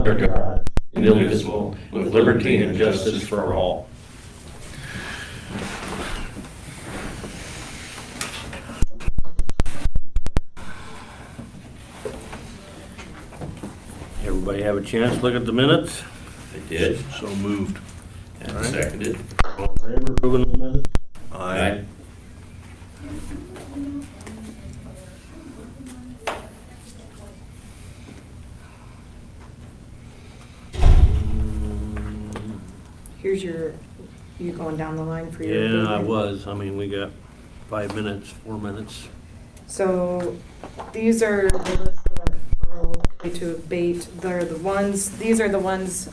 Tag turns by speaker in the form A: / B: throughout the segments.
A: under God, indivisible, with liberty and justice for all.
B: Everybody have a chance to look at the minutes?
A: I did,
C: So moved.
A: and
B: All right.
A: seconded.
B: All in favor, approving the minutes?
A: Aye.
D: Here's your, you going down the line for your.
B: Yeah, I
D: approval?
B: was. I mean, we got 5 minutes, 4 minutes.
D: So these are the lists that are okay to abate. They're the ones, these are the ones,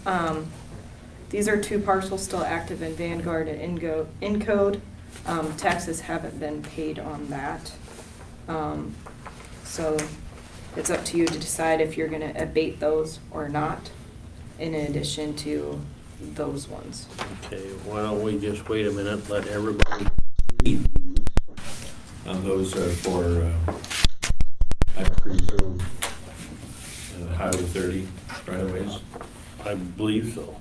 D: these are 2 parcels still active in Vanguard and Encode. Taxes haven't been paid on that. So it's up to you to decide if you're gonna abate those or not, in addition to those ones.
B: Okay, why don't we just wait a minute, let everybody read.
A: Those are for, I presume, Highway 30 right of ways.
B: I believe so.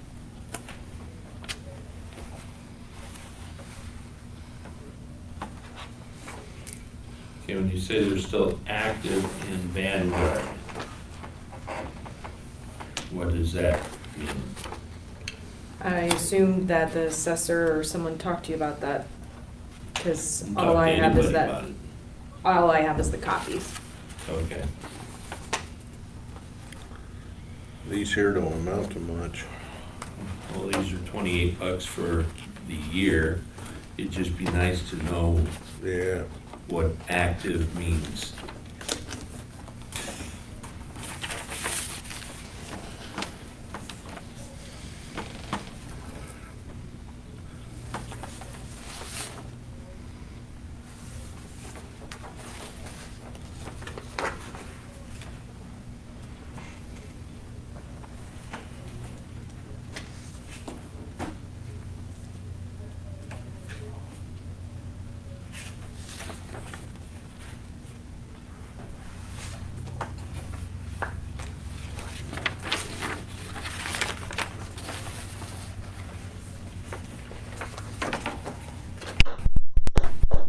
A: Okay, when you say they're still active in Vanguard, what does that mean?
D: I assumed that the assessor or someone talked to you about that, because
A: Talk
D: all
A: to
D: I have is
A: anybody
D: that,
A: about it.
D: all I have is the copies.
A: Okay.
C: These here don't amount to much.
A: Well, these are $28 for the year. It'd just be nice to know
C: Yeah.
A: what active means.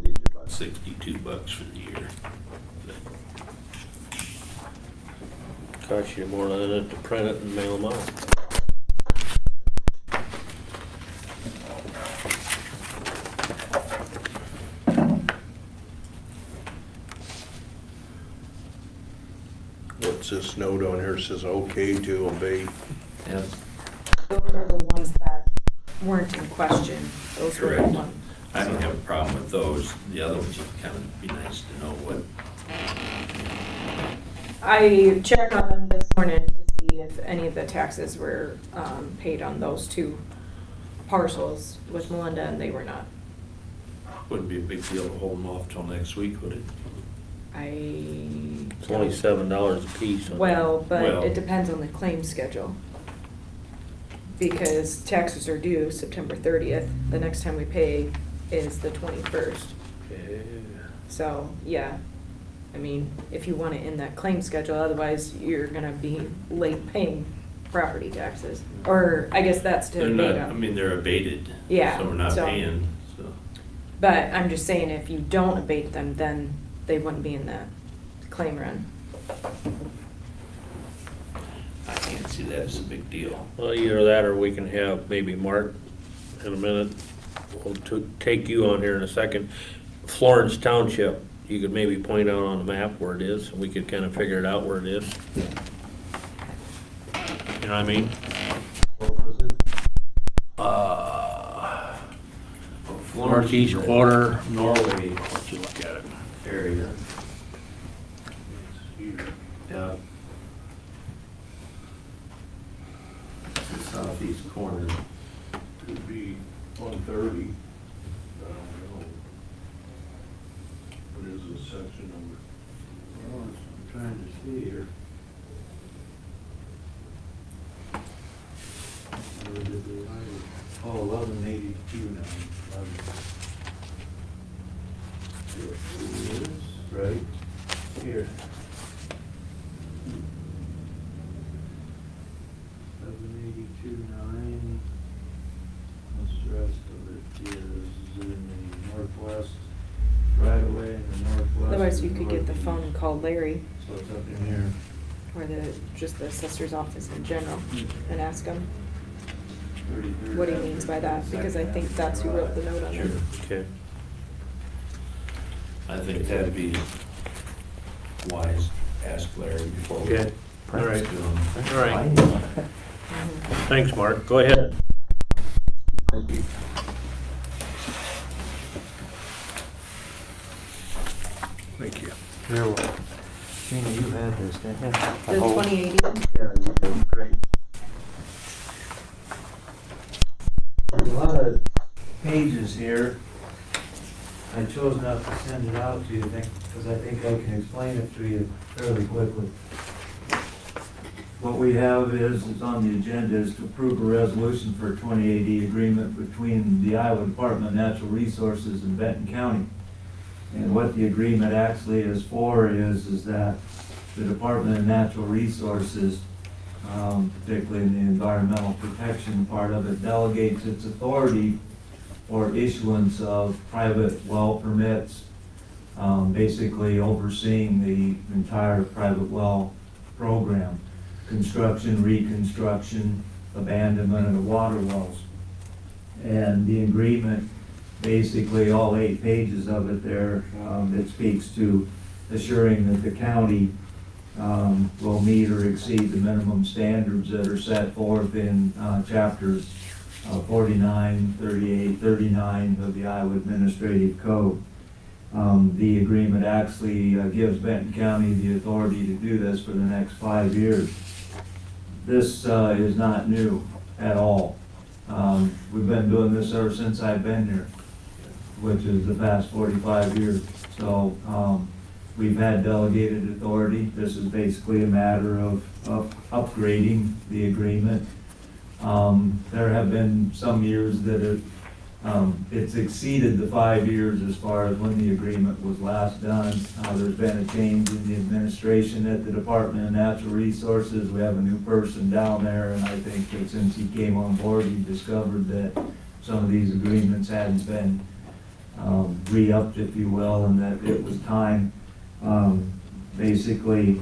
A: These are about $62 for the year.
B: Cost you more than it to print it and mail them out.
C: What's this note on here says okay to abate?
A: Yep.
D: Those are the ones that weren't in question. Those were the
A: Correct.
D: ones.
A: I don't have a problem with those. The other ones would kind of be nice to know what.
D: I checked on them this morning to see if any of the taxes were paid on those 2 parcels with Melinda, and they were not.
A: Wouldn't be a big deal to hold them off till next week, would it?
B: It's only $7 a piece.
D: Well, but
A: Well-
D: it depends on the claim schedule. Because taxes are due September 30th. The next time we pay is the 21st.
B: Yeah.
D: So, yeah. I mean, if you want it in that claim schedule, otherwise you're gonna be late paying property taxes. Or I guess that's to
A: They're
D: abate
A: not, I
D: them.
A: mean, they're abated.
D: Yeah,
A: So we're not
D: so-
A: paying, so.
D: But I'm just saying, if you don't abate them, then they wouldn't be in that claim run.
A: I can't see that as a big deal.
B: Well, either that or we can have maybe Mark in a minute. We'll take you on here in a second. Florence Township, you could maybe point out on the map where it is, and we could kind of figure it out where it is. You know what I mean? Northeast quarter,
A: Norway
B: let's look at it.
A: area. Yeah. The southeast corner.
C: Could be 130. I don't know. What is the section number?
A: Well, I'm trying to see here. Where did they write it?
E: Oh, 1182 now. 11.
A: Here it is, right here.
D: you could get the phone and call Larry
E: So it's up in here.
D: or just the assessor's office in general and ask him
E: 33rd
D: what he means by that, because I think that's who wrote the note on
A: Sure.
D: it.
B: Okay.
A: I think that'd be wise, ask Larry before we.
B: Okay, all right,
A: do 'em.
B: all right.
D: Mhm.
B: Thanks, Mark. Go ahead.
E: Thank you.
C: Thank you.
E: You're welcome. Gina, you had this, didn't you?
D: The 2080,
E: Yeah, you did, great. There's a lot of pages here. I chose not to send it out to you, because I think I can explain it to you fairly quickly. What we have is on the agenda is to approve a resolution for a 2080 agreement between the Iowa Department of Natural Resources and Benton County. And what the agreement actually is for is that the Department of Natural Resources, particularly in the environmental protection part of it, delegates its authority for issuance of private well permits, basically overseeing the entire private well program, construction, reconstruction, abandonment of water wells. And the agreement, basically all 8 pages of it there, it speaks to assuring that the county will meet or exceed the minimum standards that are set forth in chapters 49, 38, 39 of the Iowa Administrative Code. The agreement actually gives Benton County the authority to do this for the next 5 years. This is not new at all. We've been doing this ever since I've been here, which is the past 45 years. So we've had delegated authority. This is basically a matter of upgrading the agreement. There have been some years that it's exceeded the 5 years as far as when the agreement was last done. There's been a change in the administration at the Department of Natural Resources. We have a new person down there, and I think that since he came on board, he discovered that some of these agreements hadn't been re-upped, if you will, and that it was time. Basically,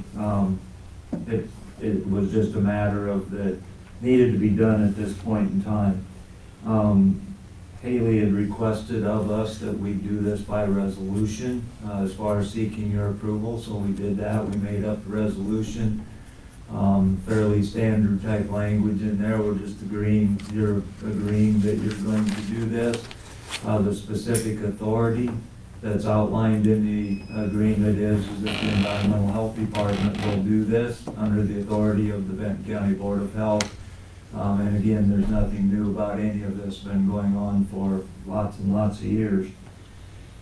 E: it was just a matter of that needed to be done at this point in time. Haley had requested of us that we do this by resolution as far as seeking your approval, so we did that. We made up the resolution, fairly standard type language in there. We're just agreeing, you're agreeing that you're going to do this. The specific authority that's outlined in the agreement is that the Environmental Health Department will do this under the authority of the Benton County Board of Health. And again, there's nothing new about any of this, been going on for lots and lots of years.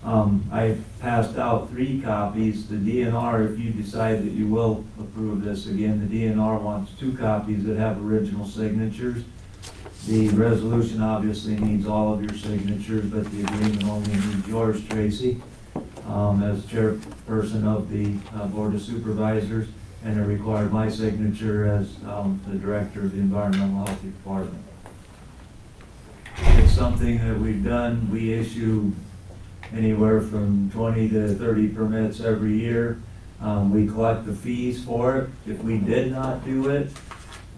E: I passed out 3 copies. The DNR, if you decide that you will approve this again, the DNR wants 2 copies that have original signatures. The resolution obviously needs all of your signatures, but the agreement only needs yours, Tracy, as chairperson of the Board of Supervisors. And it required my signature as the director of the Environmental Health Department. It's something that we've done. We issue anywhere from 20 to 30 permits every year. We collect the fees for it. If we did not do it,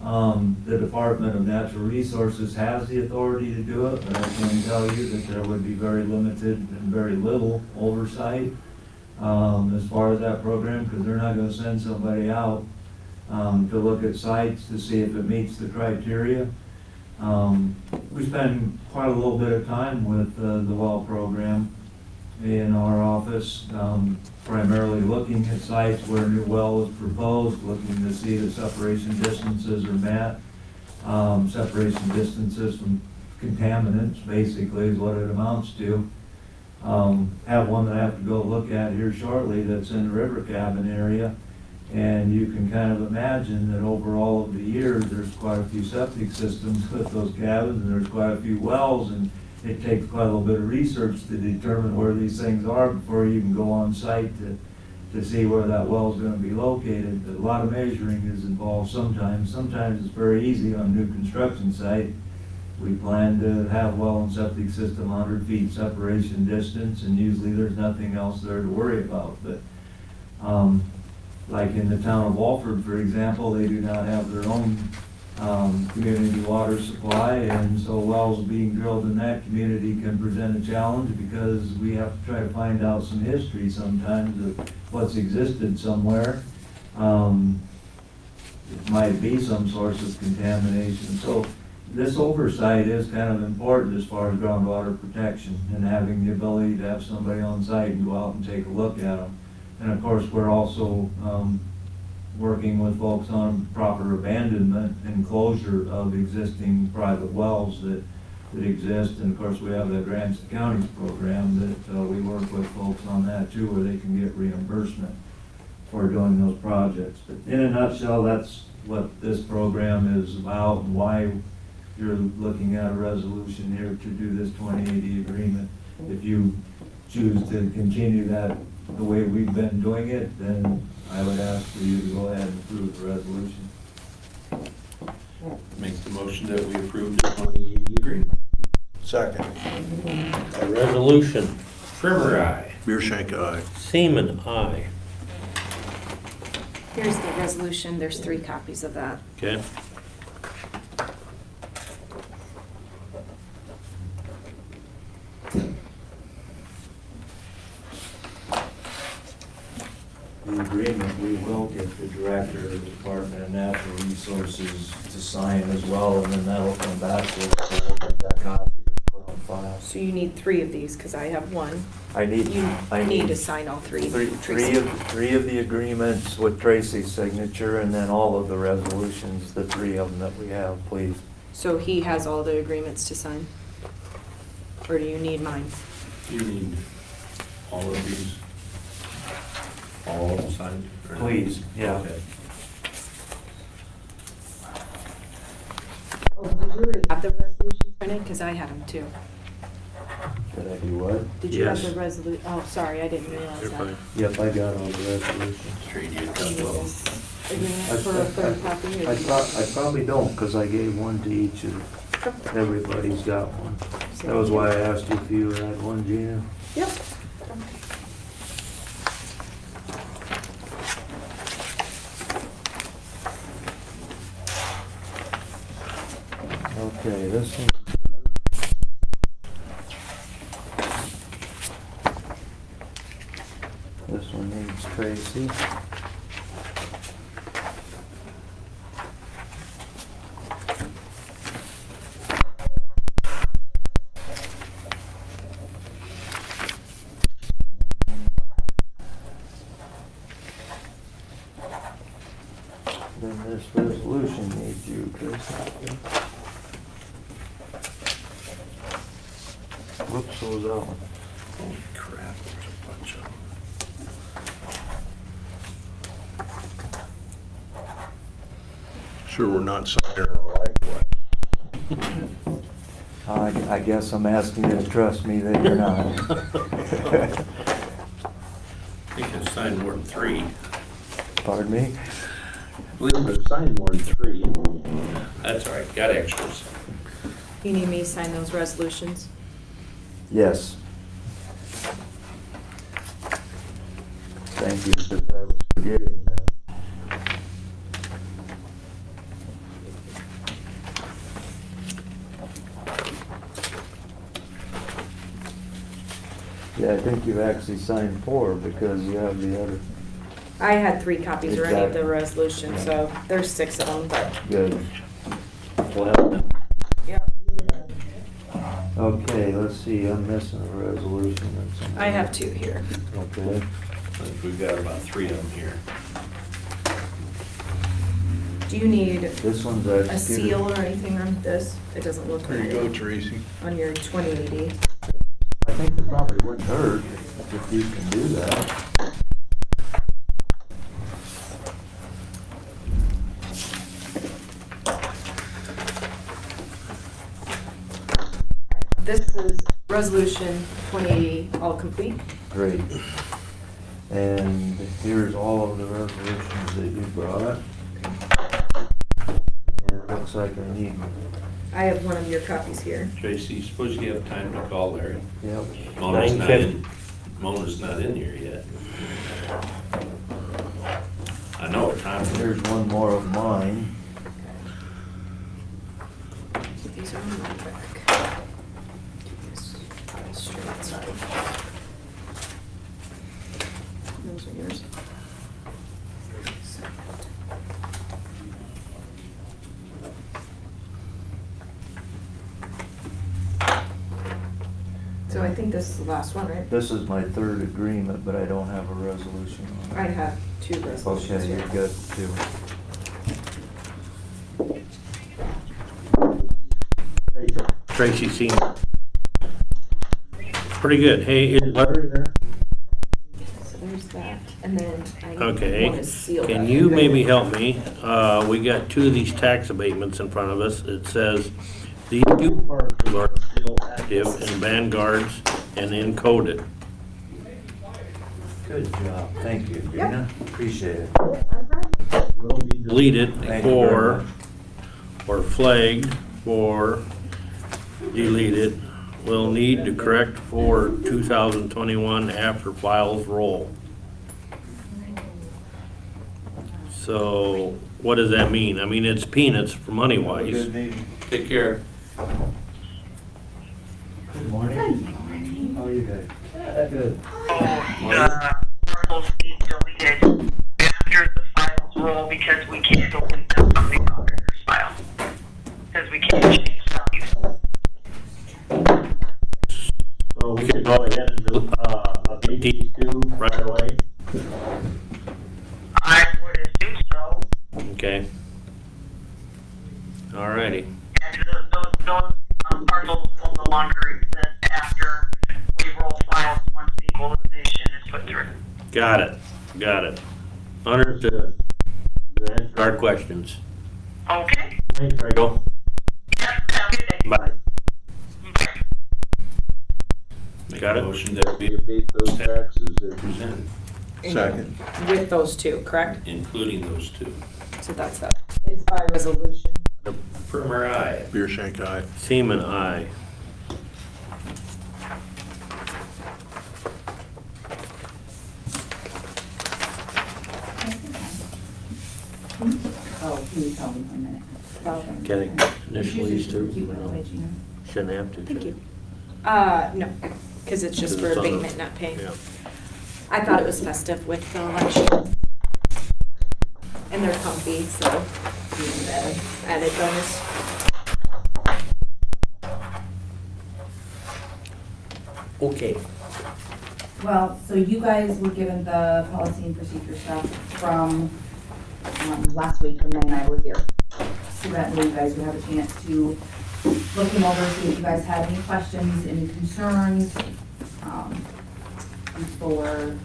E: the Department of Natural Resources has the authority to do it, but I can tell you that there would be very limited and very little oversight as far as that program, because they're not going to send somebody out to look at sites to see if it meets the criteria. We spend quite a little bit of time with the well program in our office, primarily looking at sites where a new well is proposed, looking to see the separation distances are met, separation distances from contaminants, basically is what it amounts to. Have one that I have to go look at here shortly that's in the river cabin area. And you can kind of imagine that over all of the years, there's quite a few septic systems with those cabins, and there's quite a few wells, and it takes quite a little bit of research to determine where these things are before you can go on site to see where that well is going to be located. But a lot of measuring is involved sometimes. Sometimes it's very easy on a new construction site. We plan to have well and septic system 100 feet separation distance, and usually there's nothing else there to worry about. But Like in the town of Walford, for example, they do not have their own community water supply, and so wells being drilled in that community can present a challenge because we have to try to find out some history sometimes of what's existed somewhere. It might be some source of contamination. So this oversight is kind of important as far as groundwater protection and having the ability to have somebody on site and go out and take a look at them. And of course, we're also working with folks on proper abandonment and closure of existing private wells that exist. And of course, we have the Grants to Counties program that we work with folks on that too, where they can get reimbursement for doing those projects. But in a nutshell, that's what this program is about and why you're looking at a resolution here to do this 2080 agreement. If you choose to continue that the way we've been doing it, then I would ask for you to go ahead and approve the resolution.
A: Make the motion that we approve the 2080 agreement.
C: Second.
B: A resolution,
A: Trimmer, aye.
C: Beershank, aye.
B: Seaman, aye.
D: Here's the resolution, there's 3 copies of that.
B: Okay.
E: The agreement, we will get the director of the Department of Natural Resources to sign as well, and then that'll come back with that copy to put on file.
D: So you need 3 of these, because I have 1.
E: I need
D: to sign all 3.
E: three of the agreements with Tracy's signature, and then all of the resolutions, the 3 of them that we have, please.
D: So he has all the agreements to sign? Or do you need mine?
A: You need all of these, all signed? or-
E: Please, yeah.
A: Okay.
D: Oh, did you already have the resolutions printed? Because I have them too.
E: Did I do what?
D: Did you have
B: Yes.
D: the resolution? Oh, sorry, I didn't realize
B: You're
D: that.
B: fine.
E: Yep, I got all the resolutions.
A: Trade you a
D: Do you
A: couple
D: need
A: of them.
D: this agreement for a third copy? or-
E: I probably don't, because I gave one to each of, everybody's got one. That was why I asked you if you had one, Gina.
D: Yep.
E: Okay, this one. This one needs Tracy. Then this resolution needs you, Tracy. Whoops, what was that one?
A: Holy crap, there's a bunch of them.
C: Sure we're not signing the right way.
E: I guess I'm asking you to trust me that you're not.
A: I think I've signed more than 3.
E: Pardon me?
A: I believe I've signed more than 3. That's all right, got extras.
D: You need me to sign those resolutions?
E: Yes. Thank you, because I was forgetting that. Yeah, I think you actually signed 4 because you have the other.
D: I had 3 copies already of the
E: Exactly.
D: resolution, so there's 6 of them, but.
E: Good.
B: Well,
D: Yeah.
E: Okay, let's see, I'm missing a resolution or something.
D: I have 2 here.
E: Okay.
A: I think we've got about 3 of them here.
D: Do you need
E: This one's
D: a
E: executed.
D: seal or anything on this? It doesn't look
C: There
D: like
C: you go,
D: it
C: Tracy.
D: on your 2080.
E: I think it probably wouldn't hurt if you can do that.
D: This is resolution 2080, all complete.
E: Great. And here's all of the resolutions that you brought. And it looks like I need,
D: I have one of your copies here.
A: Tracy, suppose you have time to call Larry?
E: yep.
A: Mona's not in,
B: 9:50.
A: Mona's not in here yet. I know what time it is.
E: Here's one more of mine.
D: These are on my back. These are straight, sorry. Those are yours. So I think this is the last one, right?
E: This is my third agreement, but I don't have a resolution on
D: I
E: it.
D: have two resolutions
E: Okay,
D: here.
E: you're good too.
B: Tracy seen. Pretty good. Hey, is Larry there?
D: So there's that, and then I
B: Okay,
D: want to seal that.
B: can you maybe help me? We got two of these tax abatements in front of us. It says, these two parcels are still active in Vanguards and encoded.
E: Good job, thank you, Dana, appreciate it.
B: Will be deleted
E: Thank you very
B: or,
E: much.
B: or flagged or deleted. Will need to correct for 2021 after files roll. So, what does that mean? I mean, it's peanuts for money wise.
E: Good meeting.
A: Take care.
E: Good morning. How are you guys? Good.
F: Parcels be deleted after the files roll because we can't delete them from the auditor's file. Because we can't change values.
B: So we can go ahead and do, abate these two right away?
F: I would assume so.
B: Okay. Alrighty.
F: And those parcels will no longer exist after we roll files once the equalization is put through.
B: Got it. Got it. Understood. You answered our questions.
F: Okay?
B: Thanks, Rego.
F: Yeah, have a good day.
B: Bye.
F: Bye.
A: Make
B: Got
A: a
B: it.
A: motion that we abate those taxes as presented,
C: Second.
D: With those two, correct?
A: including those two.
D: So that's that. It's by resolution.
A: Primer eye.
C: Beer shank eye.
B: Seaman, aye.
G: Oh, can you tell me for a minute?
B: Can I initial these two?
G: You will, but you know.
B: Shouldn't have to.
D: Thank
B: should
D: you. No, because it's just
B: 'Cause
D: for
B: it's on the-
D: abatement, not paying.
B: Yeah.
D: I thought it was festive with the election. And they're comfy, so even better. Added bonus.
B: Okay.
G: Well, so you guys were given the policy and procedure stuff from last week when May and I were here. So that way you guys would have a chance to look them over, see if you guys had any questions, any concerns, before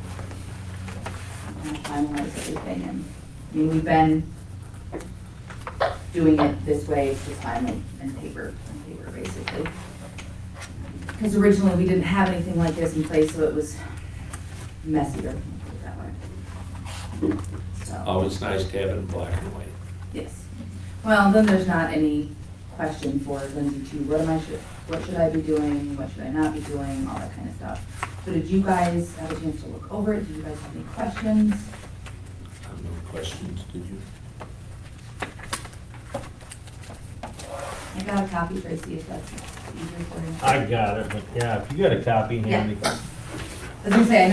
G: finalize everything. And, I mean, we've been doing it this way, it's just time and paper, basically. Because originally, we didn't have anything like this in place, so it was messier, put it that way. So,
A: Oh, it's nice to have it in black and white.
G: yes. Well, then there's not any question for Lindsay too, what should I be doing, what should I not be doing, all that kind of stuff. So did you guys have a chance to look over it? Did you guys have any questions?
A: No questions, did you?
G: I got a copy, Tracy, if that's easier for you.
B: I got it, but yeah, if you got a copy handy.
G: I was gonna say,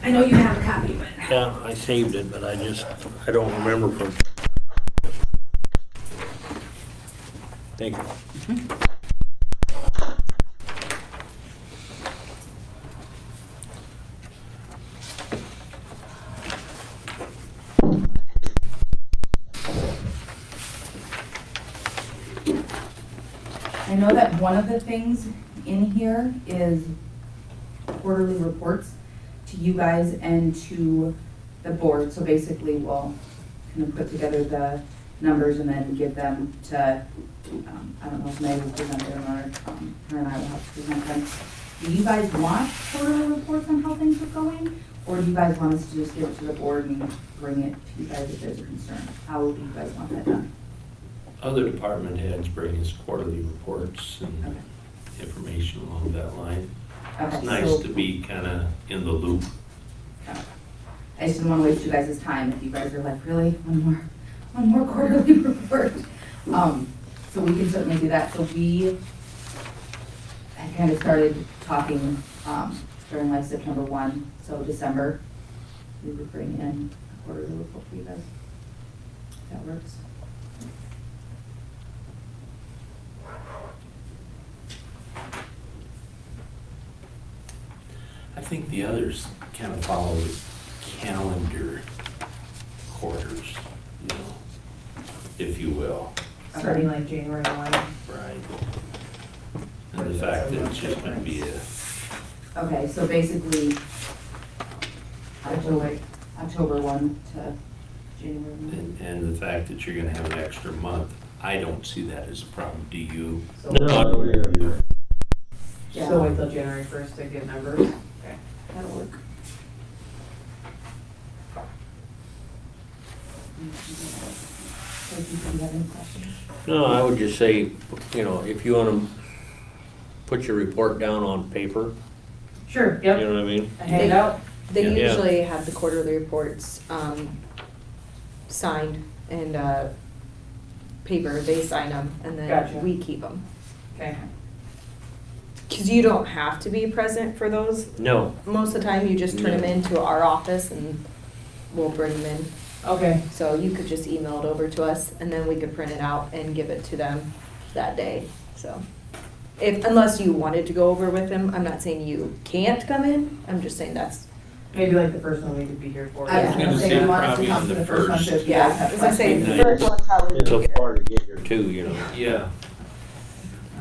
G: I know you have a copy, but.
B: Yeah, I saved it, but I don't remember from. Thank you.
G: I know that one of the things in here is quarterly reports to you guys and to the board. So basically, we'll kind of put together the numbers and then give them to, I don't know if Meg will present them or her and I will have to present them. Do you guys want quarterly reports on how things are going? Or do you guys want us to just give it to the board and bring it to you guys if there's a concern? How do you guys want that done?
A: Other department heads bring us quarterly reports and
G: Okay.
A: information along that line.
G: Okay,
A: It's nice
G: so-
A: to be kind of in the loop.
G: I I just didn't wanna waste you guys' time if you guys are like, really, one more quarterly report. So we can certainly do that. So we had kind of started talking, during like September 1, so December, we would bring in a quarterly report for you guys. If that works.
A: I think the others kind of follow the calendar quarters, you know, if you will.
H: Starting like January 1.
A: Right. And the fact that it's just gonna be a,
G: Okay, so basically, October 1 to January 1.
A: and the fact that you're gonna have an extra month, I don't see that as a problem, do you?
H: So
C: No, yeah.
G: Yeah.
H: so wait till January 1st to get numbers. Okay.
G: That'll work. So do you have any questions?
B: No, I would just say, you know, if you wanna put your report down on paper,
H: Sure,
B: you
H: yep.
B: know what I mean?
H: A handout?
D: They
B: Yeah.
D: usually have the quarterly reports, signed and, paper, they sign them, and
H: Gotcha.
D: then we keep them.
H: Okay.
D: Cause you don't have to be present for those,
B: No,
D: most of the time you just turn them
B: No.
D: into our office and we'll bring them in.
H: Okay.
D: So you could just email it over to us and then we could print it out and give it to them that day, so. If, unless you wanted to go over with them, I'm not saying you can't come in, I'm just saying that's,
H: Maybe like the first one we could be here for.
G: I was
D: Yeah.
G: gonna say,
A: Yeah.
G: you want us to
A: Probably
G: come
A: on
G: to
A: the
G: the first one,
A: first.
G: so if you guys
D: yeah,
G: have
D: as I say,
G: questions.
D: the first one probably.
B: it's so far to get here too, you know.
A: Yeah.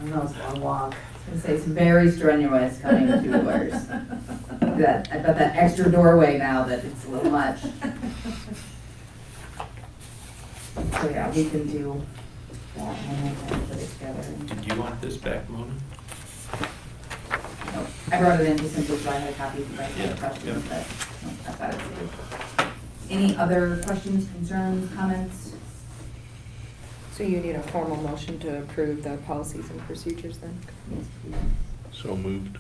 H: I know it's a long walk.
G: I was gonna say, it's very strenuous coming to yours. That, I've got that extra doorway now that it's a little much. So yeah, we can do that and I can put it together.
A: Did you want this back, Mona?
G: Nope. I brought it in just simply so I had a copy if you guys
A: Yeah,
G: had questions,
A: yeah.
G: but no, I thought it's good. Any other questions, concerns, comments?
D: So you need a formal motion to approve the policies and procedures then?
G: Yes, please.
B: So moved.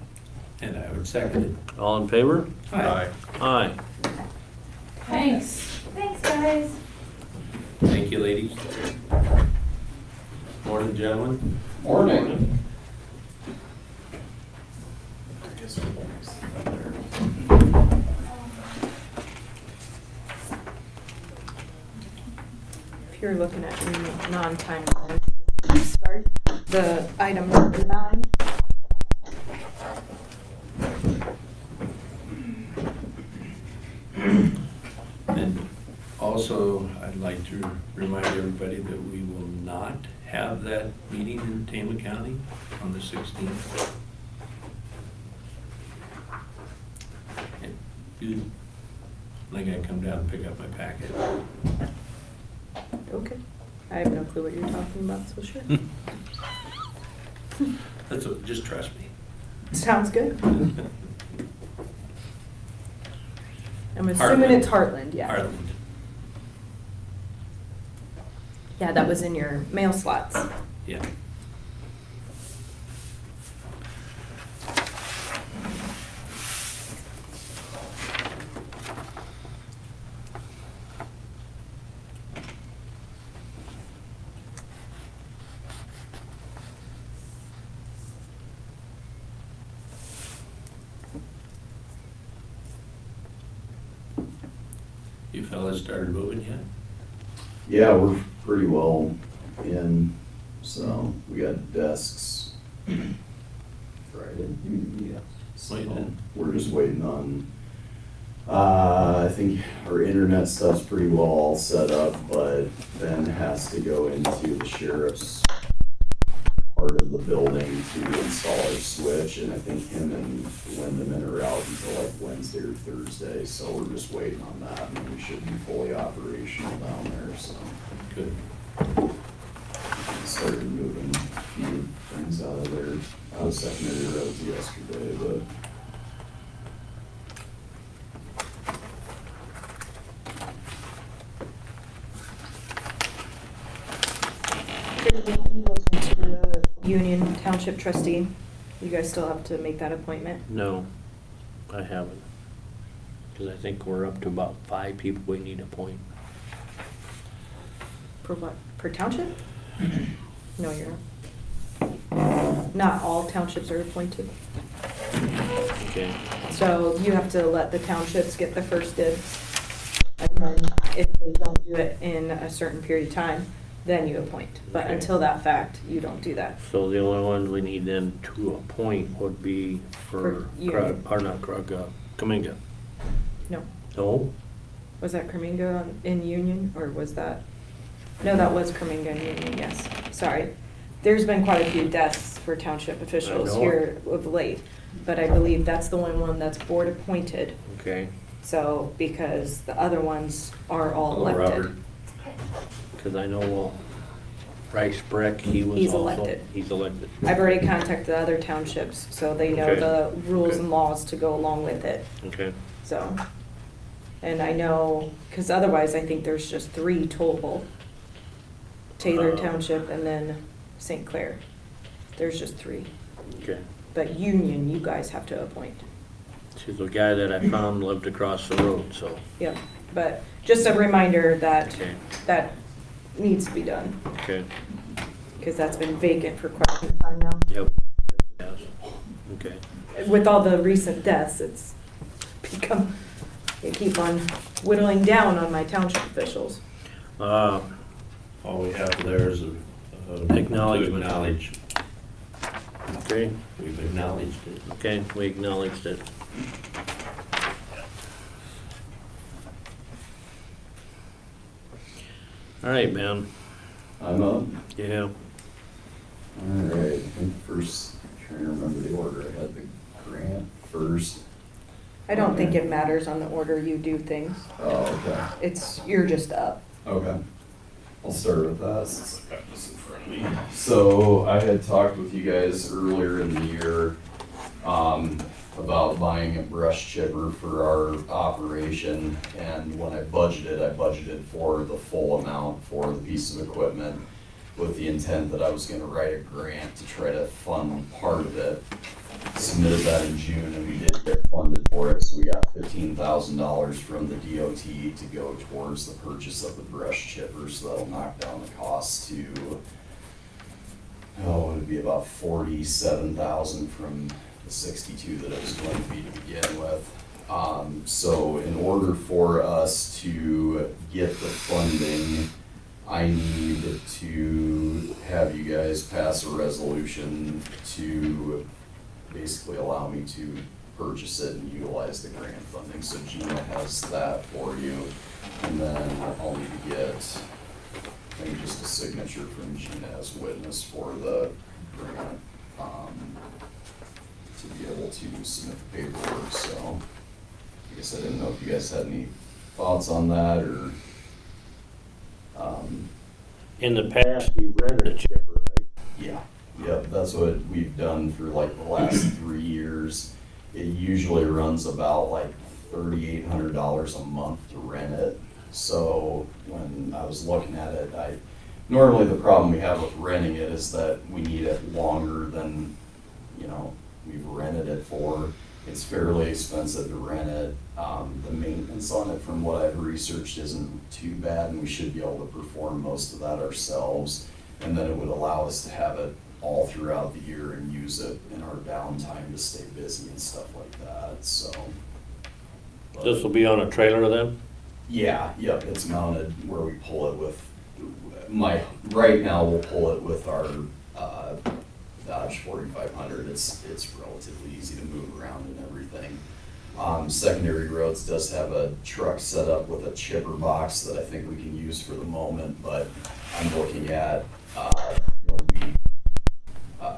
A: And I would second it.
B: All in favor?
A: Aye.
B: Aye.
H: Thanks.
G: Thanks, guys.
A: Thank you, ladies. Morning, gentlemen.
C: Morning.
D: If you're looking at your non-time, sorry, the item number 9.
A: And also, I'd like to remind everybody that we will not have that meeting in Tama County on the 16th. And you, I gotta come down and pick up my packet.
D: Okay. I have no clue what you're talking about, so sure.
A: That's, just trust me.
D: Sounds good. I'm assuming
A: Heartland.
D: it's Heartland, yeah.
A: Ireland.
D: Yeah, that was in your mail slots.
A: Yeah. You fellas started moving yet?
I: Yeah, we're pretty well in, so we got desks Friday. Yeah. So
A: Waiting in.
I: we're just waiting on, I think our internet stuff's pretty well all set up, but Ben has to go into the sheriff's part of the building to install our switch, and I think him and Lindemann are out until like Wednesday or Thursday, so we're just waiting on that, and we should be fully operational down there, so.
A: Good.
I: Started moving a few things out of there, out of secondary roads yesterday, but.
D: Union Township trustee, you guys still have to make that appointment?
B: No, I haven't. Because I think we're up to about 5 people we need to appoint.
D: For what? Per township? No, you're not. Not all townships are appointed.
B: Okay,
D: So you have to let the townships get the first dibs. And then if they don't do it in a certain period of time, then you appoint. But
B: Okay.
D: until that fact, you don't do that.
B: so the only ones we need then to appoint would be for
D: For you.
B: Krug, or not Krug, Kaminga.
D: No.
B: No?
D: Was that Creminga in Union, or was that? No, that was Creminga in Union, yes. Sorry. There's been quite a few deaths for township officials
B: know.
D: here of late, but I believe that's the only one that's board appointed.
B: Okay.
D: So, because the other ones are all
B: Oh, Robert.
D: elected.
B: Because I know Rice Breck, he was
D: He's
B: also.
D: elected.
B: He's elected.
D: I've already contacted the other townships, so they know
B: Okay.
D: the rules
B: Okay.
D: and laws to go along with it,
B: Okay,
D: so. And I know, because otherwise I think there's just 3 total. Taylor Township and then St. Clair. There's just 3.
B: okay.
D: But Union, you guys have to appoint.
B: See, the guy that I found lived across the road, so,
D: Yep, but just a reminder that
B: okay,
D: that needs to be done,
B: okay.
D: because that's been vacant for quite some time now.
B: Yep. Yes. Okay.
D: With all the recent deaths, it's become, they keep on whittling down on my township officials.
A: All we have there is a.
B: Acknowledgement.
A: To acknowledge.
B: Okay,
A: We've acknowledged it.
B: okay, we acknowledged it. All right, man,
I: I'm up.
B: yeah,
I: Alright, I think first, trying to remember the order, I had the grant first.
D: I don't think it matters on the order you do things.
I: Oh, okay,
D: You're just up.
I: okay. I'll start with that since I got this in front of me. So I had talked with you guys earlier in the year, about buying a brush chipper for our operation. And when I budgeted for the full amount for the piece of equipment with the intent that I was gonna write a grant to try to fund part of it. Submitted that in June and we did get funded for it, so we got $15,000 from the DOT to go towards the purchase of the brush chipper, so that'll knock down the cost to, oh, it'd be about 47,000 from the 62 that it was going to be to begin with. So in order for us to get the funding, I need to have you guys pass a resolution to basically allow me to purchase it and utilize the grant funding. So Gina has that for you. And then I'll need to get, I think, just a signature from Gina as witness for the grant, to be able to submit the paperwork. So I guess I didn't know if you guys had any thoughts on that or,
B: in the past, you rented a chipper, right?
I: yeah. Yep, that's what we've done for like the last 3 years. It usually runs about like $3,800 a month to rent it. So when I was looking at it, normally the problem we have with renting it is that we need it longer than, we've rented it for. It's fairly expensive to rent it. The maintenance on it, from what I've researched, isn't too bad, and we should be able to perform most of that ourselves. And then it would allow us to have it all throughout the year and use it in our downtime to stay busy and stuff like that, so. but-
B: This will be on a trailer then?
I: Yeah, yep, it's mounted where we pull it with, right now we'll pull it with our, Dodge 4500. It's relatively easy to move around and everything. Secondary roads does have a truck set up with a chipper box that I think we can use for the moment, but I'm looking at, when we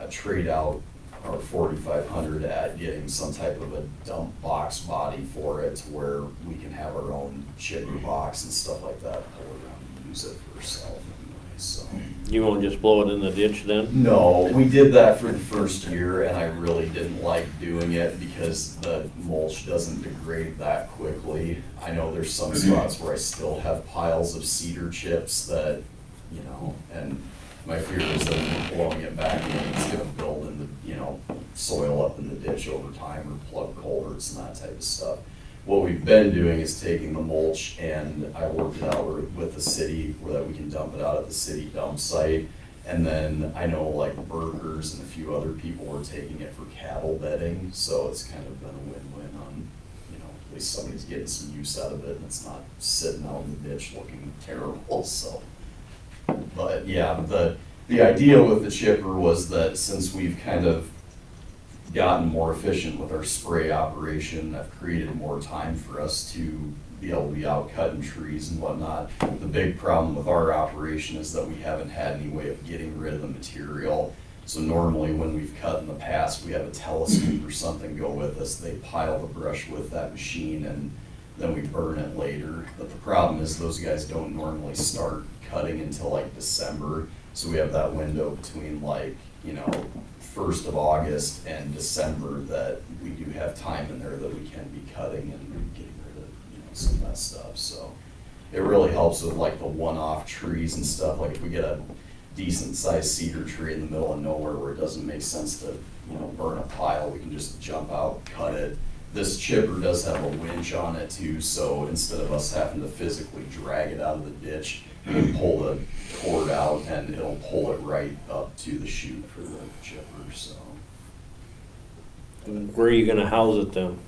I: trade out our 4500 at getting some type of a dump box body for it to where we can have our own chipper box and stuff like that, pull around and use it for ourselves anyway, so.
B: You won't just blow it in the ditch then?
I: No, we did that for the first year and I really didn't like doing it because the mulch doesn't degrade that quickly. I know there's some spots where I still have piles of cedar chips that, and my fear is that blowing it back in, it's gonna build in the, soil up in the ditch over time or plug culverts and that type of stuff. what we've been doing is taking the mulch, and I worked it out with the city where that we can dump it out at the city dump site. And then I know like Burgers and a few other people were taking it for cattle bedding, so it's kind of been a win-win on, you know, at least somebody's getting some use out of it and it's not sitting out in the ditch looking terrible, so. But yeah, the idea with the chipper was that since we've kind of gotten more efficient with our spray operation, I've created more time for us to be able to be out cutting trees and whatnot. The big problem with our operation is that we haven't had any way of getting rid of the material. So normally when we've cut in the past, we have a telescope or something go with us. They pile the brush with that machine and then we burn it later. But the problem is those guys don't normally start cutting until like December. So we have that window between like, you know, 1st of August and December that we do have time in there that we can be cutting and getting rid of, you know, some of that stuff. So it really helps with like the one-off trees and stuff. Like if we get a decent sized cedar tree in the middle of nowhere where it doesn't make sense to, you know, burn a pile, we can just jump out, cut it. This chipper does have a winch on it too, so instead of us having to physically drag it out of the ditch, we can pull the cord out and it'll pull it right up to the chute for the chipper, so.
B: Where are you gonna house it then?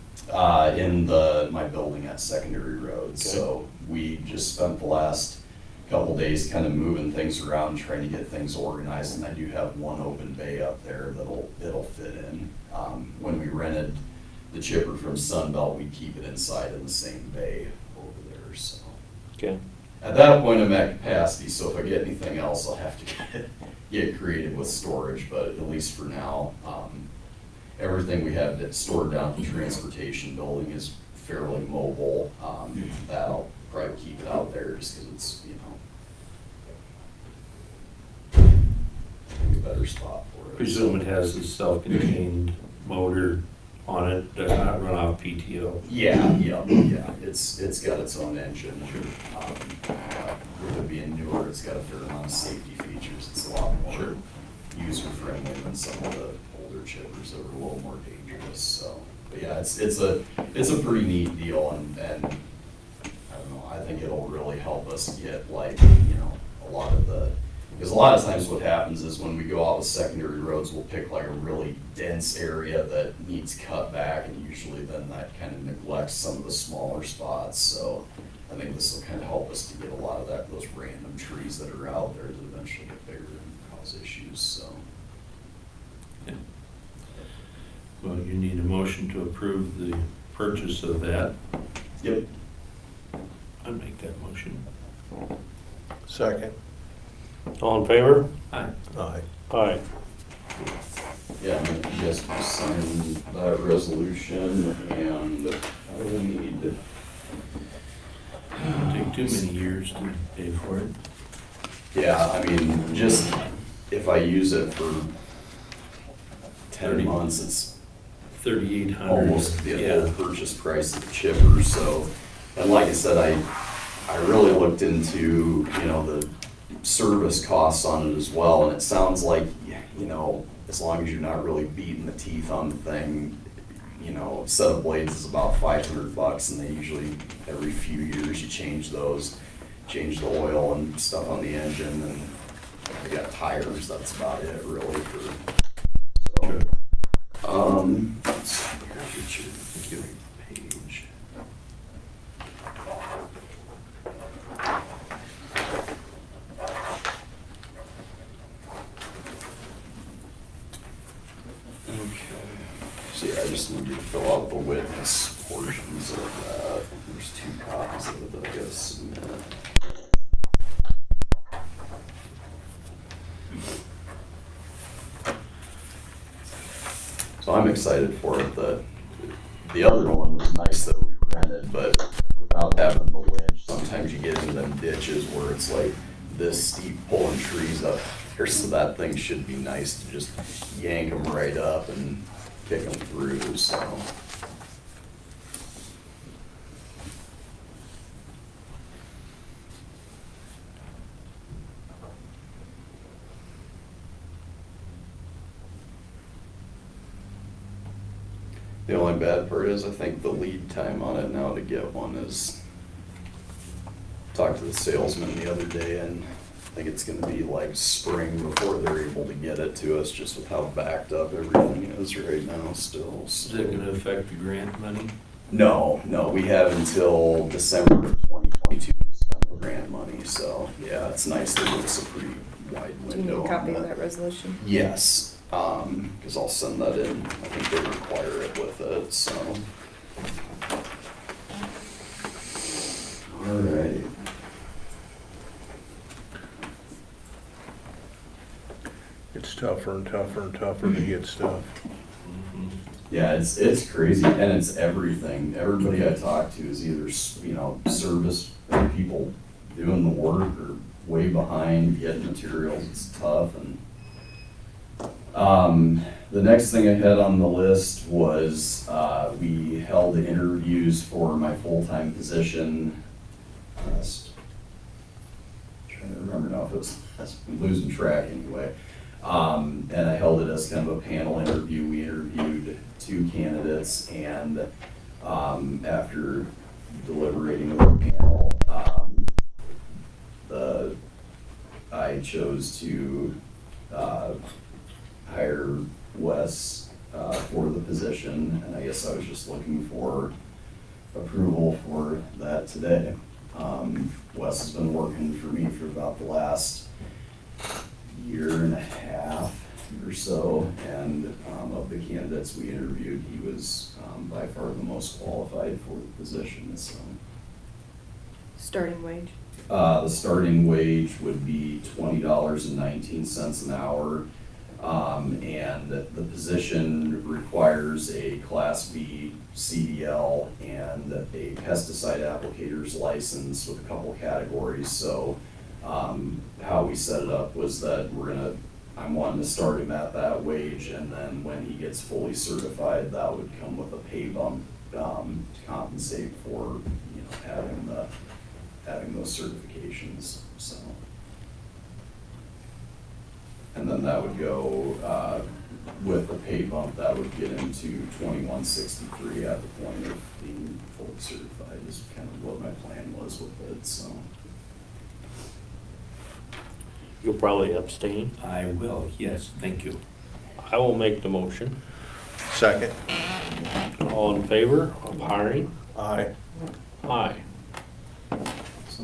I: In my building at Secondary Road, so we just spent the last couple days kind of moving things around, trying to get things organized, and I do have one open bay up there it'll fit in. When we rented the chipper from Sunbelt, we keep it inside in the same bay over there, so.
B: Okay.
I: At that point, I'm at capacity, so if I get anything else, I'll have to get creative with storage, but at least for now, everything we have that's stored down at the transportation building is fairly mobile. That'll probably keep it out there just because it's, you know, maybe a better spot for it.
A: Presume it has a self-contained motor on it, does not run off PTO.
I: Yeah. It's got its own engine. With it being newer, it's got a fair amount of safety features. It's a lot more user-friendly than some of the older chippers that are a little more dangerous, so. But yeah, it's a pretty neat deal, and I don't know, I think it'll really help us get like, you know, a lot of the, because a lot of times what happens is when we go out with secondary roads, we'll pick like a really dense area that needs cut back, and usually then that kind of neglects some of the smaller spots, so I think this will kind of help us to get a lot of those random trees that are out there that eventually get bigger and cause issues, so.
A: Well, you need a motion to approve the purchase of that.
I: Yep.
A: I'd make that motion.
C: Second.
B: All in favor?
A: Aye.
C: Aye.
B: Aye.
I: Yeah, and if you guys can sign that resolution, and I will need,
A: It'll take too many years to pay for it.
I: yeah, I mean, just if I use it for 10 months, it's
A: 3,800.
I: almost the
A: Yeah.
I: full purchase price of the chipper, so, and like I said, I really looked into, you know, the service costs on it as well, and it sounds like, you know, as long as you're not really beating the teeth on the thing, you know, a set of blades is about $500, and they usually, every few years, you change those, change the oil and stuff on the engine, and I got tires, that's about it, really, for, so. Let's see here, get your page. Okay, so yeah, I just need you to fill out the witness portions of that. There's 2 copies of it that I gotta submit. So I'm excited for it. The other one was nice that we rented, but without having the winch, sometimes you get into them ditches where it's like this steep pulling trees up here, so that thing should be nice to just yank them right up and kick them through, so. The only bad part is I think the lead time on it now to get one is, talked to the salesman the other day and I think it's gonna be like spring before they're able to get it to us, just with how backed up everything is right now still.
A: Is that gonna affect the grant money?
I: No, we have until December of 2022 to spend the grant money, so yeah, it's nice that it's a pretty wide
D: Do you need
I: window
D: a
I: on
D: copy of
I: that.
D: that resolution?
I: Yes, because I'll send that in. I think they require it with it, so. All right.
C: It's tougher and tougher and tougher to get stuff.
I: Yeah, it's crazy, and it's everything. Everybody I talk to is either, service people doing the work or way behind getting materials. It's tough, and the next thing I had on the list was, we held interviews for my full-time position. Trying to remember now if it was, I'm losing track anyway. And I held it as kind of a panel interview. We interviewed 2 candidates, and after deliberating with the panel, I chose to hire Wes for the position, and I guess I was just looking for approval for that today. Wes has been working for me for about the last year and a half or so, and of the candidates we interviewed, he was by far the most qualified for the position, so.
D: Starting wage?
I: The starting wage would be $20.19 an hour, and the position requires a Class B CDL and a pesticide applicator's license with a couple categories, so how we set it up was that I'm wanting to start him at that wage, and then when he gets fully certified, that would come with a pay bump to compensate for, having those certifications, so. And then that would go, with the pay bump, that would get into $21.63 at the point of being fully certified, is kind of what my plan was with it, so.
B: You'll probably abstain.
A: I will, yes, thank you.
B: I will make the motion.
C: Second.
B: All in favor of hiring?
C: Aye.
B: Aye.
D: So,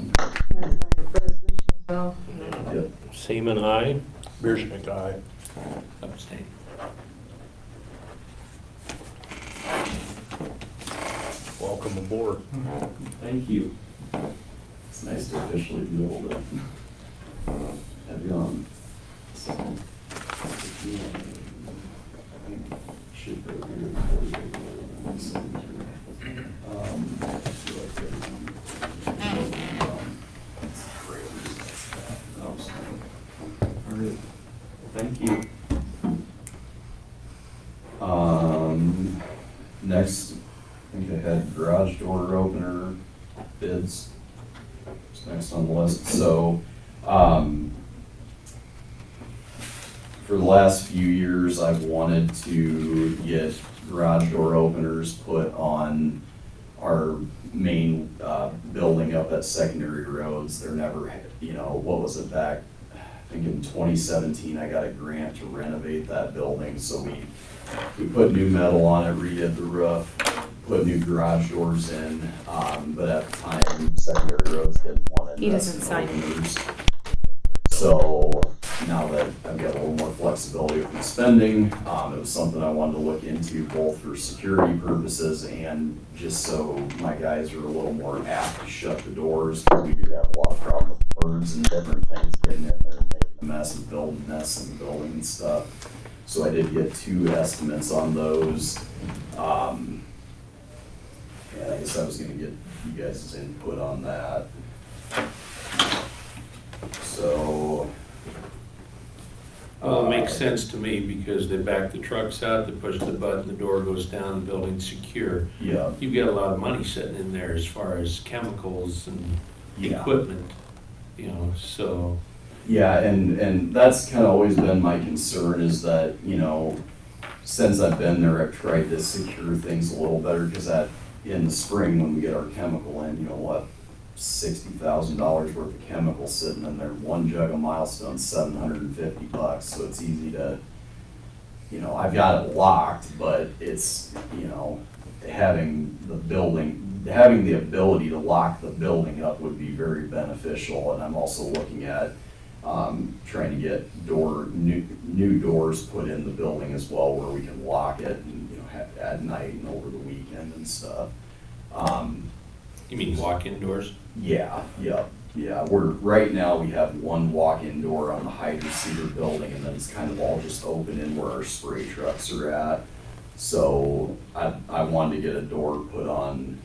I: Yep.
B: Seaman, aye.
C: Biersnick, aye.
A: Abstain.
C: Welcome aboard.
I: Thank you. It's nice to officially be able to have you on. So, should go here before we go to the signature. All right, thank you. Next, I think I had garage door opener bids. It's next on the list. So, for the last few years, I've wanted to get garage door openers put on our main building up at Secondary Roads. They're never, what was it back? I think in 2017, I got a grant to renovate that building. So we put new metal on it, redid the roof, put new garage doors in. But at the time, Secondary Roads didn't want to
D: He
I: invest
D: doesn't
I: in
D: sign it.
I: openers. So now that I've got a little more flexibility with my spending, it was something I wanted to look into both for security purposes and just so my guys are a little more apt to shut the doors. We do have a lot of problem with birds and different things getting in there and making a mess and building nests in the building and stuff. So I did get 2 estimates on those. And I guess I was gonna get you guys' input on that. So.
A: Well, it makes sense to me because they back the trucks out, they push the button, the door goes down, the building's secure.
I: Yeah,
A: You've got a lot of money sitting in there as far as chemicals and
I: Yeah.
A: equipment, so.
I: yeah, and that's kind of always been my concern is that, since I've been there, I've tried to secure things a little better, because in the spring, when we get our chemical in, we'll have $60,000 worth of chemicals sitting in there. One jug of Milestone's $750, so it's easy to, I've got it locked, but it's, having the ability to lock the building up would be very beneficial. And I'm also looking at trying to get new doors put in the building as well, where we can lock it and, at night and over the weekend and stuff.
A: You mean walk-in doors?
I: Yeah. Right now, we have one walk-in door on the Hydro Cedar building, and then it's kind of all just open in where our spray trucks are at. So I wanted to get a door put on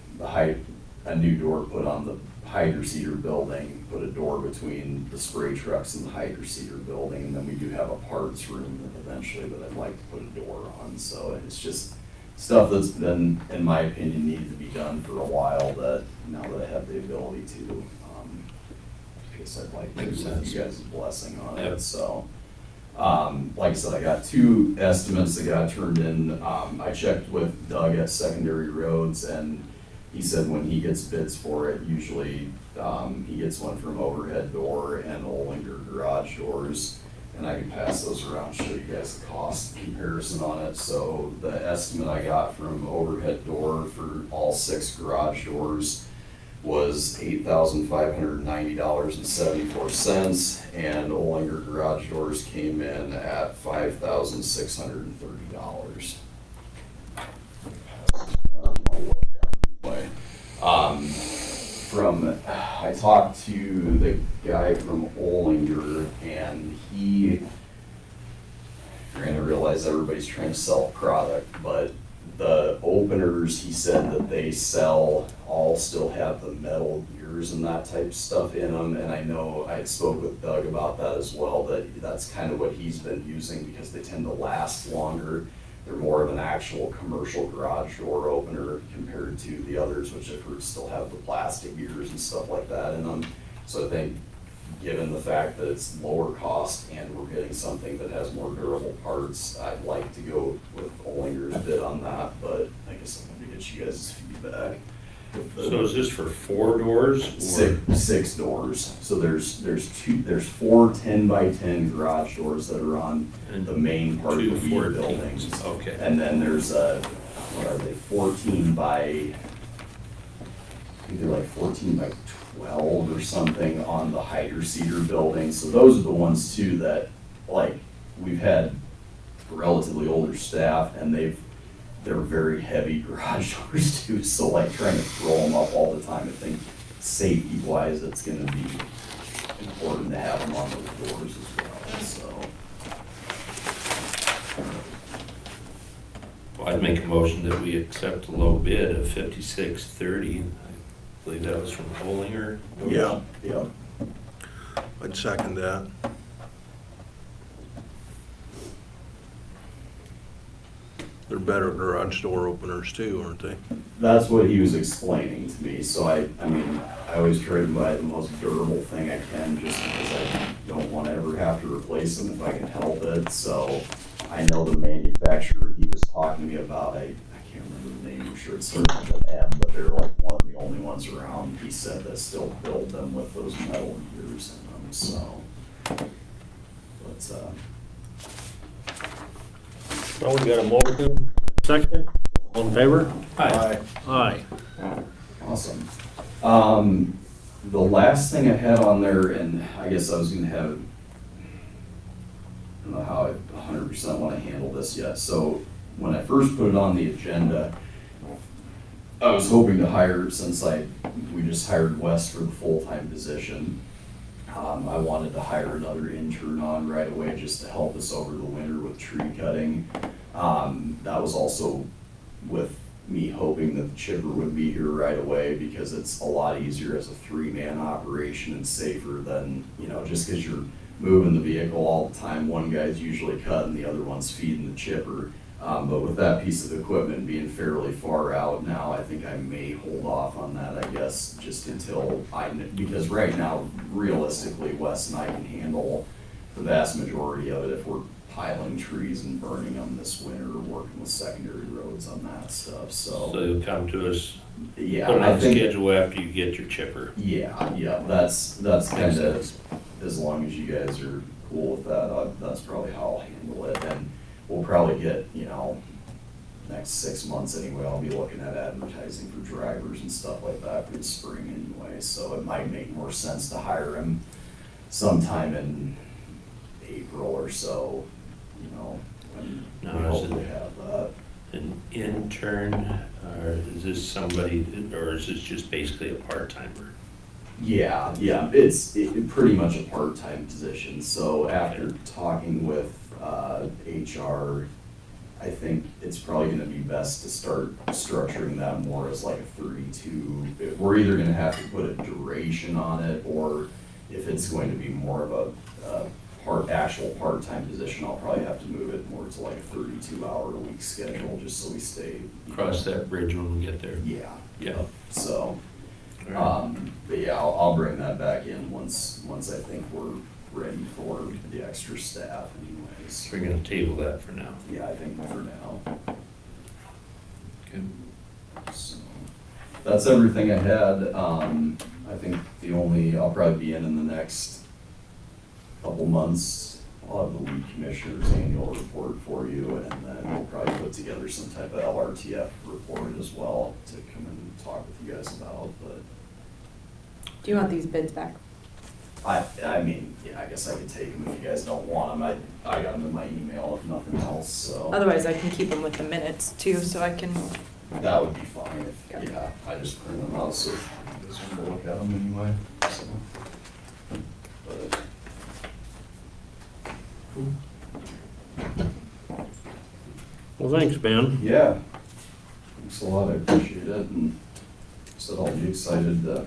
I: a new door put on the Hydro Cedar building, put a door between the spray trucks and the Hydro Cedar building, and then we do have a parts room eventually that I'd like to put a door on. So it's just stuff that's been, in my opinion, needed to be done for a while, that now that I have the ability to, I guess I'd like to
A: Makes
I: give
A: sense.
I: you guys a blessing on
A: Yep.
I: it. So, like I said, I got 2 estimates that got turned in. I checked with Doug at Secondary Roads, and he said when he gets bids for it, usually he gets one from Overhead Door and Olinger Garage Doors. And I can pass those around, show you guys the cost comparison on it. So the estimate I got from Overhead Door for all 6 garage doors was $8,590.74, and Olinger Garage Doors came in at $5,630. I talked to the guy from Olinger, and he, granted, I realize everybody's trying to sell a product, but the openers, he said that they sell, all still have the metal gears and that type of stuff in them. And I know I spoke with Doug about that as well, that that's kind of what he's been using, because they tend to last longer. They're more of an actual commercial garage door opener compared to the others, which I've heard still have the plastic gears and stuff like that in them. So I think, given the fact that it's lower cost and we're getting something that has more durable parts, I'd like to go with Olinger's bid on that, but I guess I'm gonna get you guys' feedback.
A: So is this for 4 doors? or-
I: Six doors. So there's 4 10x10 garage doors that are on the main part of
A: 2
I: the B
A: 14s.
I: buildings.
A: Okay.
I: And then there's what are they, 14 by, I think they're like 14 by 12 or something on the Hydro Cedar building. So those are the ones too that, like, we've had relatively older staff, and they're very heavy garage doors too. So like trying to throw them up all the time, I think safety wise, it's gonna be important to have them on those doors as well, so.
A: Well, I'd make a motion that we accept the low bid of $56.30. I believe that was from Olinger.
C: Yeah,
I: Yeah.
C: I'd second that. They're better garage door openers too, aren't they?
I: That's what he was explaining to me, so I mean, I always try to buy the most durable thing I can, just because I don't want to ever have to replace them if I can help it. So I know the manufacturer he was talking to me about, I can't remember the name, I'm sure it's starting with an M, but they're like one of the only ones around, he said, that still build them with those metal gears in them, so. But,
B: Well, we got a motion, second, all in favor?
A: Aye.
B: Aye.
I: awesome. The last thing I had on there, and I guess I was gonna have, I don't know how I 100% want to handle this yet. So when I first put it on the agenda, I was hoping to hire, since we just hired Wes for the full-time position. I wanted to hire another intern on right away just to help us over the winter with tree cutting. That was also with me hoping that the chipper would be here right away, because it's a lot easier as a 3-man operation and safer than, just because you're moving the vehicle all the time. One guy's usually cutting, the other one's feeding the chipper. But with that piece of equipment being fairly far out now, I think I may hold off on that, I guess, just until because right now, realistically, Wes and I can handle the vast majority of it if we're piling trees and burning them this winter, working with secondary roads on that stuff,
A: So you'll come to us,
I: yeah.
A: put it
I: I
A: on
I: think-
A: schedule after you get your chipper.
I: Yeah, that's kind of, as long as you guys are cool with that, that's probably how I'll handle it. And we'll probably get, next 6 months anyway, I'll be looking at advertising for drivers and stuff like that for the spring anyway. So it might make more sense to hire him sometime in April or so, when we
A: Now, is
I: hopefully
A: it-
I: have that.
A: An intern, or is this somebody, or is this just basically a part-timer?
I: Yeah, it's pretty much a part-time position, so after talking with HR, I think it's probably gonna be best to start structuring that more as like a 32. We're either gonna have to put a duration on it, or if it's going to be more of a actual part-time position, I'll probably have to move it more to like a 32-hour-a-week schedule, just so we stay.
A: Cross that bridge when we get there.
I: Yeah, so.
A: All right.
I: But yeah, I'll bring that back in once I think we're ready for the extra staff anyways.
A: We're gonna table that for now.
I: Yeah, I think for now.
A: Okay.
I: So, that's everything I had. I think I'll probably be in the next couple months. I'll have the weed commissioner's annual report for you, and then we'll probably put together some type of LRTF report as well to come and talk with you guys about, but.
D: Do you want these bids back?
I: I mean, yeah, I guess I could take them if you guys don't want them. I got them in my email if nothing else, so.
D: Otherwise, I can keep them with the minutes too, so I can,
I: That would be fine if,
D: Okay.
I: yeah, I just print them out so you guys want to look at them anyway, so. But,
B: Well, thanks, Ben.
I: yeah, thanks a lot, I appreciate it, and said I'll be excited to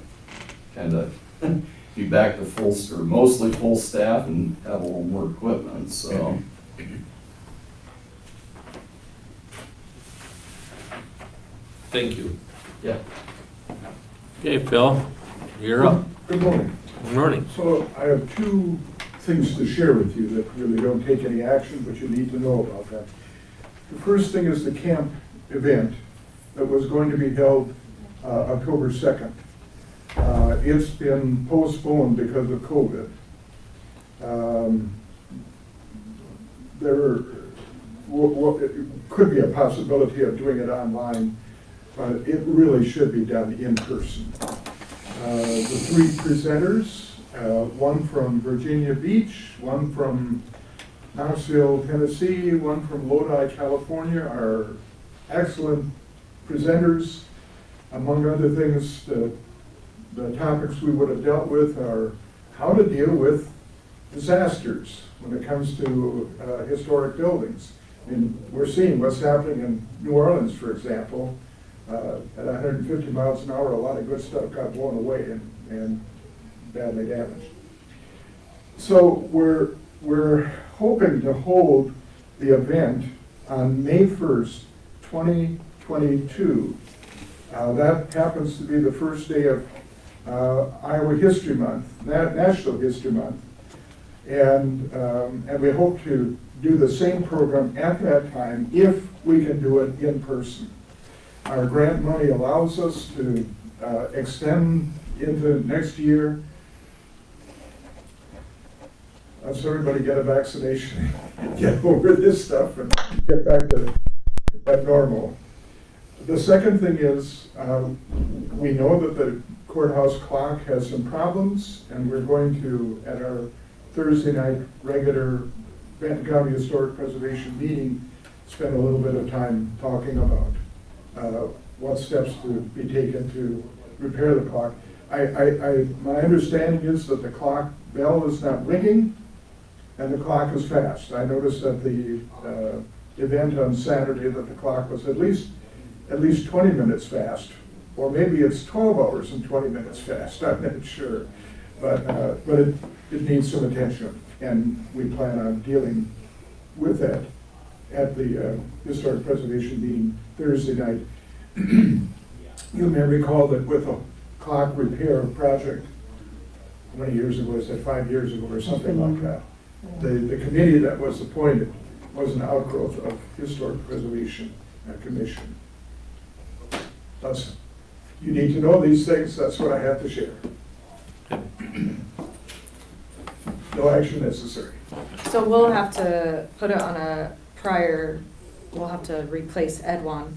I: kind of be back to or mostly full staff and have a little more equipment, so.
A: Thank you.
I: Yeah.
B: Okay, Phil, you're up.
C: Good morning.
B: Good morning.
C: So I have two things to share with you that really don't take any action, but you need to know about that. The first thing is the camp event that was going to be held October 2nd. It's been postponed because of COVID. There could be a possibility of doing it online, but it really should be done in person. The three presenters, one from Virginia Beach, one from Knoxville, Tennessee, one from Lodi, California, are excellent presenters. Among other things, the topics we would have dealt with are how to deal with disasters when it comes to historic buildings. I mean, we're seeing what's happening in New Orleans, for example. At 150 miles an hour, a lot of good stuff got blown away and badly damaged. So we're hoping to hold the event on May 1st, 2022. That happens to be the first day of Iowa History Month, National History Month. And we hope to do the same program at that time if we can do it in person. Our grant money allows us to extend into next year. Let's everybody get a vaccination, get over this stuff and get back to normal. The second thing is, we know that the courthouse clock has some problems, and we're going to, at our Thursday night regular Benton County Historic Preservation meeting, spend a little bit of time talking about what steps to be taken to repair the clock. My understanding is that the clock bell is not ringing and the clock is fast. I noticed at the event on Saturday that the clock was at least 20 minutes fast, or maybe it's 12 hours and 20 minutes fast, I'm not sure. But it needs some attention, and we plan on dealing with that at the Historic Preservation meeting Thursday night. You may recall that with a clock repair project, how many years ago, is that 5 years ago or something like that? The committee that was appointed was an outgrowth of Historic Preservation Commission. That's, you need to know these things, that's what I have to share. No action necessary.
D: So we'll have to put it on a prior, we'll have to replace Edwan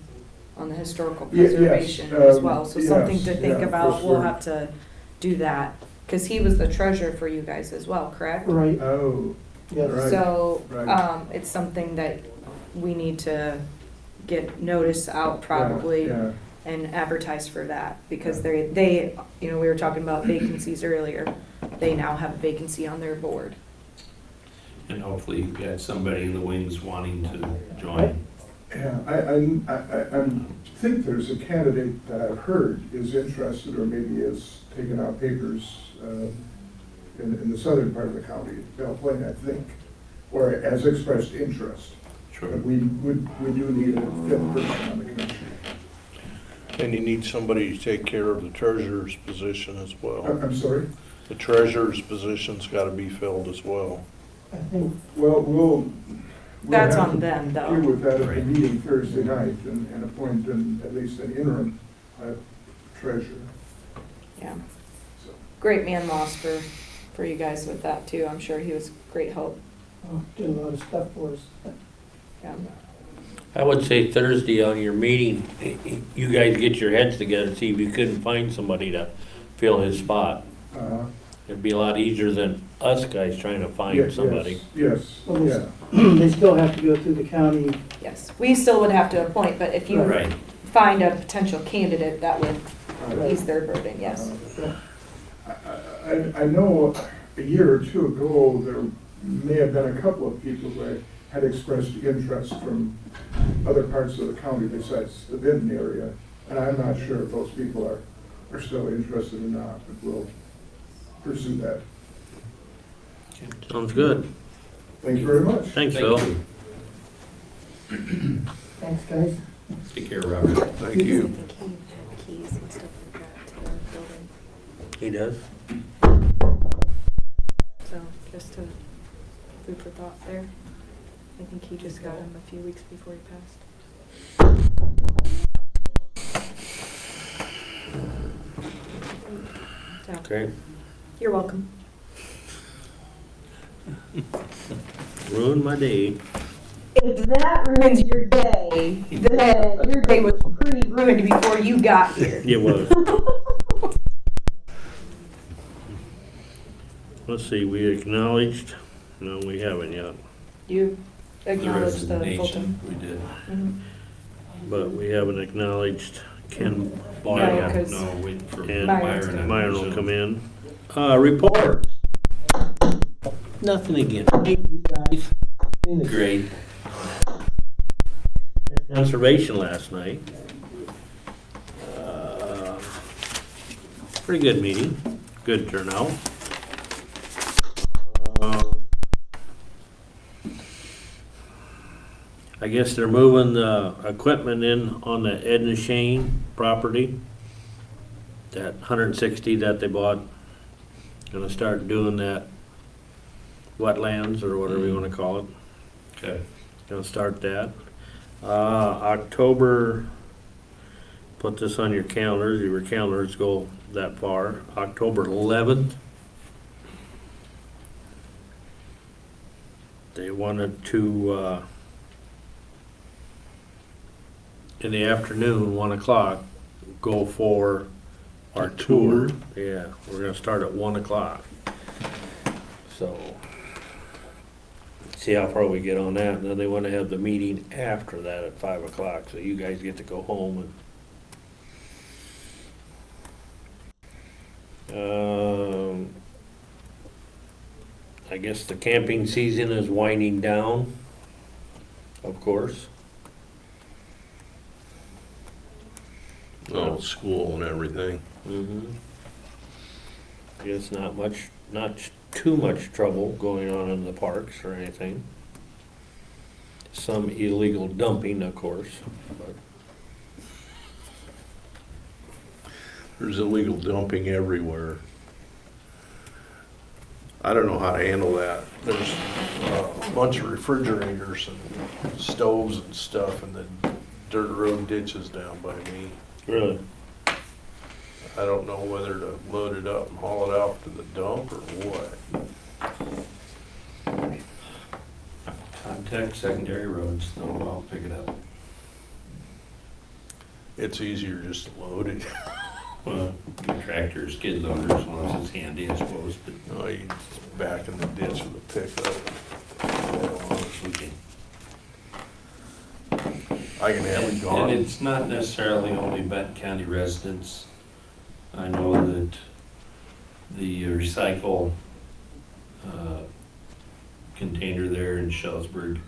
D: on the historical
C: Yes,
D: preservation as well. So something
C: yes,
D: to think
C: yeah,
D: about,
C: for
D: we'll
C: sure.
D: have to do that. Because he was the treasurer for you guys as well, correct?
J: Right,
C: Oh,
J: yes.
C: right.
D: So,
C: right.
D: it's something that we need to get notice out probably
C: Yeah,
D: and advertise for that. Because they, you know, we were talking about vacancies earlier. They now have a vacancy on their board.
A: And hopefully you've got somebody in the wings wanting to join.
C: yeah. I think there's a candidate that I've heard is interested or maybe is taking out papers in the southern part of the county, Belle Plaine, I think, or has expressed interest.
A: Sure.
C: But we do need a fifth person on the commission.
K: And you need somebody to take care of the treasurer's position as well.
C: I'm sorry?
K: The treasurer's position's gotta be filled as well.
J: I think,
C: Well, we'll
D: That's
C: have
D: on
C: to
D: them, though.
C: deal with that at the
A: Right.
C: meeting Thursday night and appoint at least an interim treasurer.
D: Yeah.
C: So,
D: Great man lost for you guys with that too. I'm sure he was great help.
J: did a lot of stuff for us.
D: Yeah.
B: I would say Thursday on your meeting, you guys get your heads together, see if you couldn't find somebody to fill his spot. It'd be a lot easier than us guys trying to
C: yes,
B: find somebody.
C: Yes,
J: Well,
C: yeah.
J: They still have to go through the county.
D: Yes, we still would have to appoint, but if you
A: Right.
D: find a potential candidate, that would
C: Right.
D: ease their burden, yes.
C: I know a year or two ago, there may have been a couple of people who had expressed interest from other parts of the county besides the Benton area, and I'm not sure if those people are still interested or not, but we'll pursue that.
B: Sounds good.
C: Thank you very much.
B: Thanks,
A: Thank
B: Phil.
A: you.
J: Thanks, guys.
A: Take care, Robert.
K: Thank you.
D: Keys and stuff like that to the building.
B: He does?
D: So just to food for thought there. I think he just got him a few weeks before he passed. So,
B: Okay.
D: you're welcome.
B: Ruined my day.
D: If that ruins your day, then your day was pretty ruined before you got here.
B: It was. Let's see, we acknowledged, no, we haven't yet,
D: You
A: The
D: acknowledged the
A: resignation,
D: Fulton.
A: we did.
D: Mhm.
B: but we haven't acknowledged Ken
D: No,
B: Byron.
D: 'cause-
A: No, waiting for
B: And
D: Myron's
A: Myron.
B: Myron will come in. Report. Nothing again. Hey, you guys.
A: Great.
B: Conservation last night. Pretty good meeting, good turnout. I guess they're moving the equipment in on the Edna Shane property. That 160 that they bought. Gonna start doing that wetlands or whatever you wanna call it.
A: Okay.
B: Gonna start that. October, put this on your calendars, your calendars go that far. October 11th. They wanted to, in the afternoon, 1 o'clock, go for our tour. Yeah, we're gonna start at 1 o'clock. So, see how far we get on that, and then they wanna have the meeting after that at 5 o'clock, so you guys get to go home and. I guess the camping season is winding down, of course.
K: Oh, school and everything.
B: Mm-hmm. Guess not too much trouble going on in the parks or anything. Some illegal dumping, of course, but
K: There's illegal dumping everywhere. I don't know how to handle that. there's a bunch of refrigerators and stoves and stuff in the dirt road ditches down by me.
B: Really?
K: I don't know whether to load it up and haul it out to the dump or what.
A: Contact secondary roads, I'll pick it up.
K: It's easier just to load it.
A: Well, good tractors, skid loaders, ones it's handy, I suppose, but
K: No, you just back in the ditch with a pickup.
A: we can.
K: I can have it
A: And
K: gone.
A: it's not necessarily only Benton County residents. I know that the recycle container there in Shellsburg,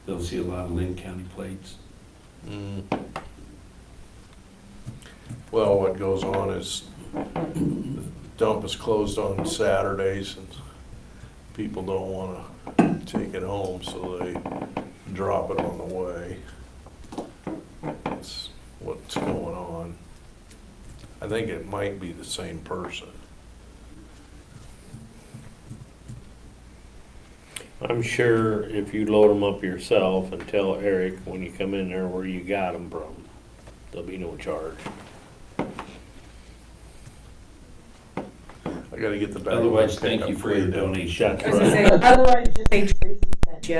A: they'll see a lot of Lynn County plates.
K: Mm. Well, what goes on is the dump is closed on Saturdays and people don't wanna take it home, so they drop it on the way. That's what's going on. I think it might be the same person.
B: I'm sure if you load them up yourself and tell Eric when you come in there where you got them from, there'll be no charge.
K: I gotta get the bag.
A: Otherwise, thank you for your donation.
D: I was gonna say, otherwise, just say Tracy sent you.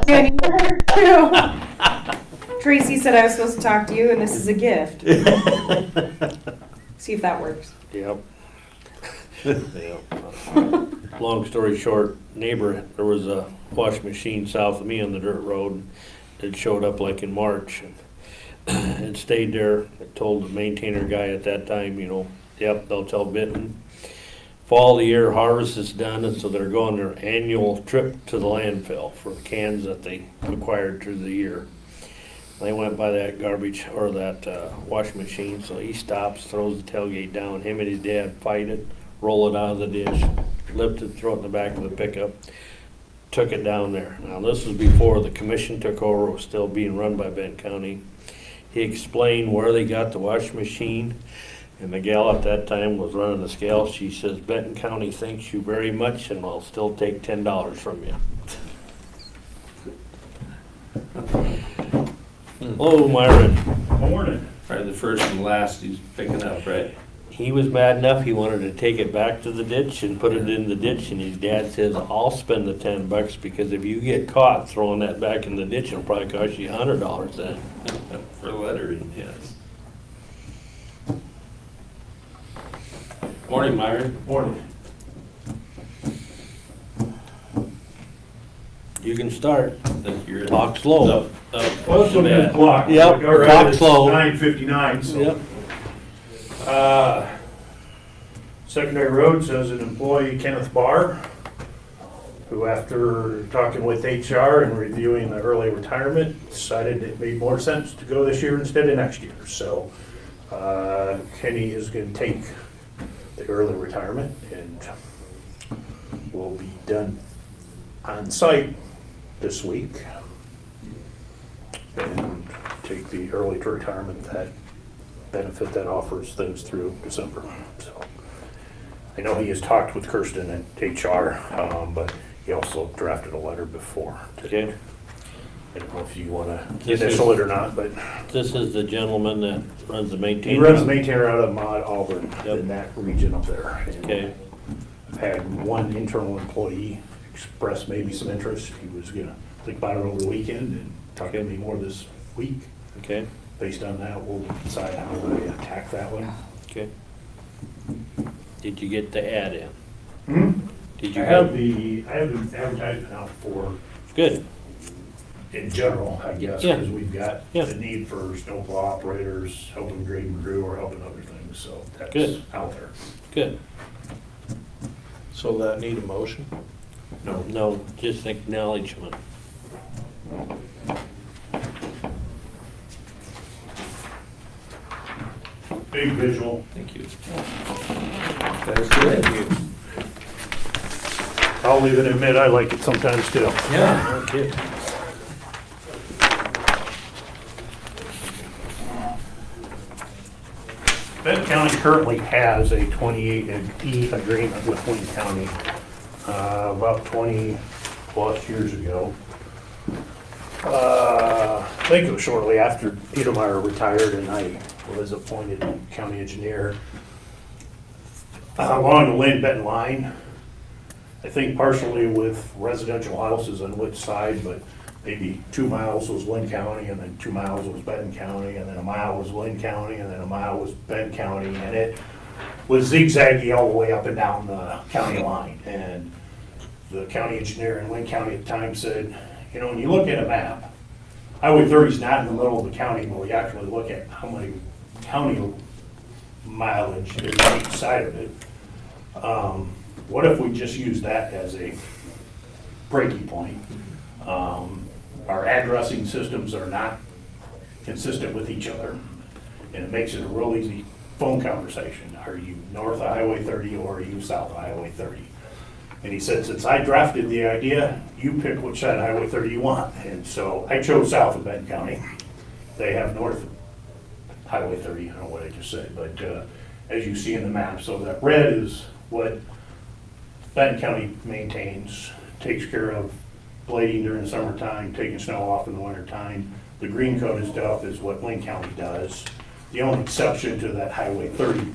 D: Yeah, you heard too. Tracy said I was supposed to talk to you, and this is a gift. See if that works.
B: Yep. Yep. Long story short, neighbor, there was a wash machine south of me on the dirt road. It showed up like in March and stayed there. I told the maintainer guy at that time, you know, yep, they'll tell Benton. Fall of the year harvest is done, and so they're going their annual trip to the landfill for cans that they acquired through the year. They went by that garbage, or that wash machine, so he stops, throws the tailgate down, him and his dad fight it, roll it out of the ditch, lift it, throw it in the back of the pickup, took it down there. Now, this was before the commission took over, it was still being run by Benton County. He explained where they got the wash machine, and the gal at that time was running the scale. She says, Benton County thanks you very much, and will still take $10 from you. Hello, Myron.
A: Morning. Probably the first and last he's picking up, right?
B: He was mad enough, he wanted to take it back to the ditch and put it in the ditch, and his dad says, I'll spend the $10, because if you get caught throwing that back in the ditch, it'll probably cost you $100 then.
A: For lettering, yes. Morning, Myron.
C: Morning.
B: You can start.
A: Think you're
B: Talk slow.
C: Well, it's looking at the clock.
B: Yep,
C: All right,
B: talk
C: it's
B: slow.
C: 9:59, so. Secondary Road says an employee, Kenneth Barr, who after talking with HR and reviewing the early retirement, decided it made more sense to go this year instead of next year. So Kenny is going to take the early retirement and will be done on site this week and take the early retirement, that benefit that offers things through December. So I know he has talked with Kirsten at HR, but he also drafted a letter before.
B: Okay.
C: I don't know if you want to
B: This is-
C: initial it or not, but
B: This is the gentleman that runs the maintainer.
C: he runs the maintainer out of Maude, Auburn,
B: Yep.
C: in that region up there. And
B: Okay,
C: I've had one internal employee express maybe some interest. He was gonna think about it over the weekend and talk to me more this week.
B: okay,
C: Based on that, we'll decide how we attack that one.
B: okay. Did you get the ad in?
C: Hmm?
B: Did you
C: I have the advertisement out for,
B: Good,
C: in general, I guess,
B: Yeah.
C: because we've got
B: Yeah.
C: the need for snowplow operators, helping grade and crew, or helping other things, so that's
B: Good.
C: out there.
B: good.
K: So that need a motion?
B: No, just acknowledgement.
C: Big visual.
A: Thank you. That's good.
C: I'll even admit I like it sometimes too.
A: Yeah.
B: Okay.
C: Benton County currently has a 28E agreement with Wayne County
L: about 20-plus years ago. I think it was shortly after Peter Meyer retired and I was appointed county engineer. Along the Lynn-Benton line, I think partially with residential houses on which side, but maybe 2 miles was Lynn County, and then 2 miles was Benton County, and then a mile was Lynn County, and then a mile was Benton County, and it was zigzaggy all the way up and down the county line. And the county engineer in Lynn County at the time said, you know, when you look at a map, Highway 30 is not in the middle of the county, but we actually look at how many county mileage is on each side of it. What if we just use that as a breaking point? Our addressing systems are not consistent with each other, and it makes it a real easy phone conversation. Are you north of Highway 30 or are you south of Highway 30? And he said, since I drafted the idea, you pick which side of Highway 30 you want. And so I chose south of Benton County. They have north of Highway 30, I don't know what I just said, but as you see in the map, so that red is what Benton County maintains, takes care of blading during the summertime, taking snow off in the wintertime. The green coated stuff is what Lynn County does. The only exception to that Highway 30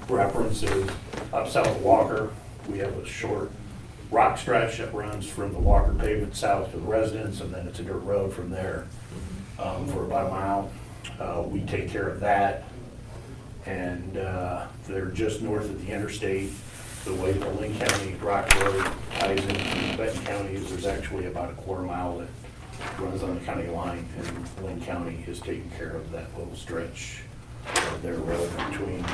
L: reference is up south of Walker. We have a short rock stretch that runs from the Walker pavement south to the residence, and then it's a dirt road from there for about a mile. We take care of that, and they're just north of the interstate. The way the Lynn County Rock Road ties into Benton County is there's actually about a quarter mile that runs on the county line, and Lynn County is taking care of that little stretch of their road between,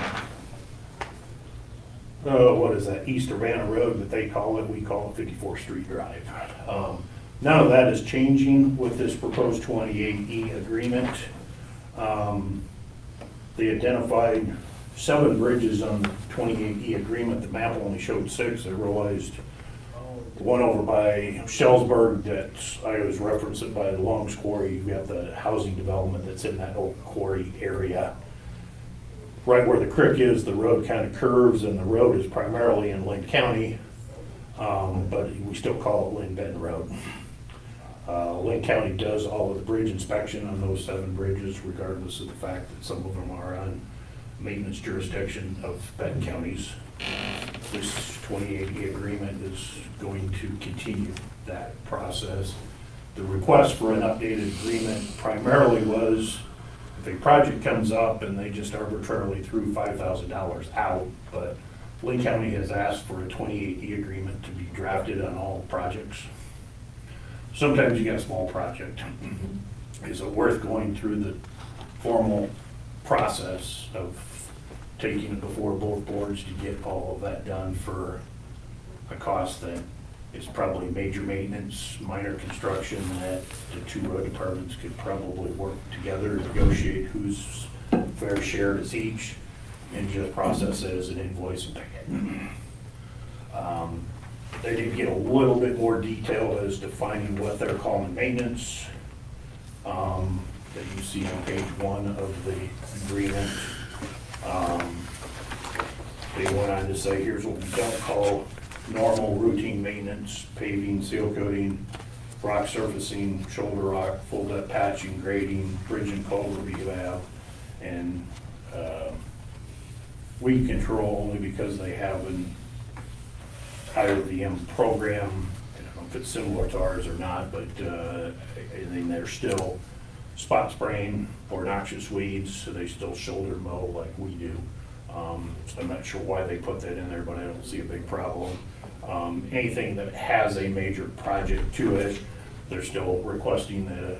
L: what is that, East Urbana Road that they call it, we call it 54th Street Drive. None of that is changing with this proposed 28E agreement. They identified 7 bridges on the 28E agreement. The map only showed 6. I realized the one over by Shellsburg that I was referenced by the Longs Quarry. You have the housing development that's in that old quarry area. Right where the creek is, the road kind of curves, and the road is primarily in Lynn County, but we still call it Lynn-Benton Road. Lynn County does all of the bridge inspection on those 7 bridges, regardless of the fact that some of them are on maintenance jurisdiction of Benton County's. This 28E agreement is going to continue that process. The request for an updated agreement primarily was if a project comes up and they just arbitrarily threw $5,000 out, but Lynn County has asked for a 28E agreement to be drafted on all projects. Sometimes you get a small project. Is it worth going through the formal process of taking it before both boards to get all of that done for a cost that is probably major maintenance, minor construction, that the 2 road departments could probably work together to negotiate whose fair share is each, and just process it as an invoice and pay it. They did get a little bit more detail as defining what they're calling maintenance, that you see on page 1 of the agreement. They went on to say, here's what we don't call normal routine maintenance: paving, seal coating, rock surfacing, shoulder rock, full depth patching, grading, bridge and culvert rehab, and weed control only because they have an IRVM program. I don't know if it's similar to ours or not, but I mean, they're still spot spraying or noxious weeds, so they still shoulder mow like we do. So I'm not sure why they put that in there, but I don't see a big problem. Anything that has a major project to it, they're still requesting that a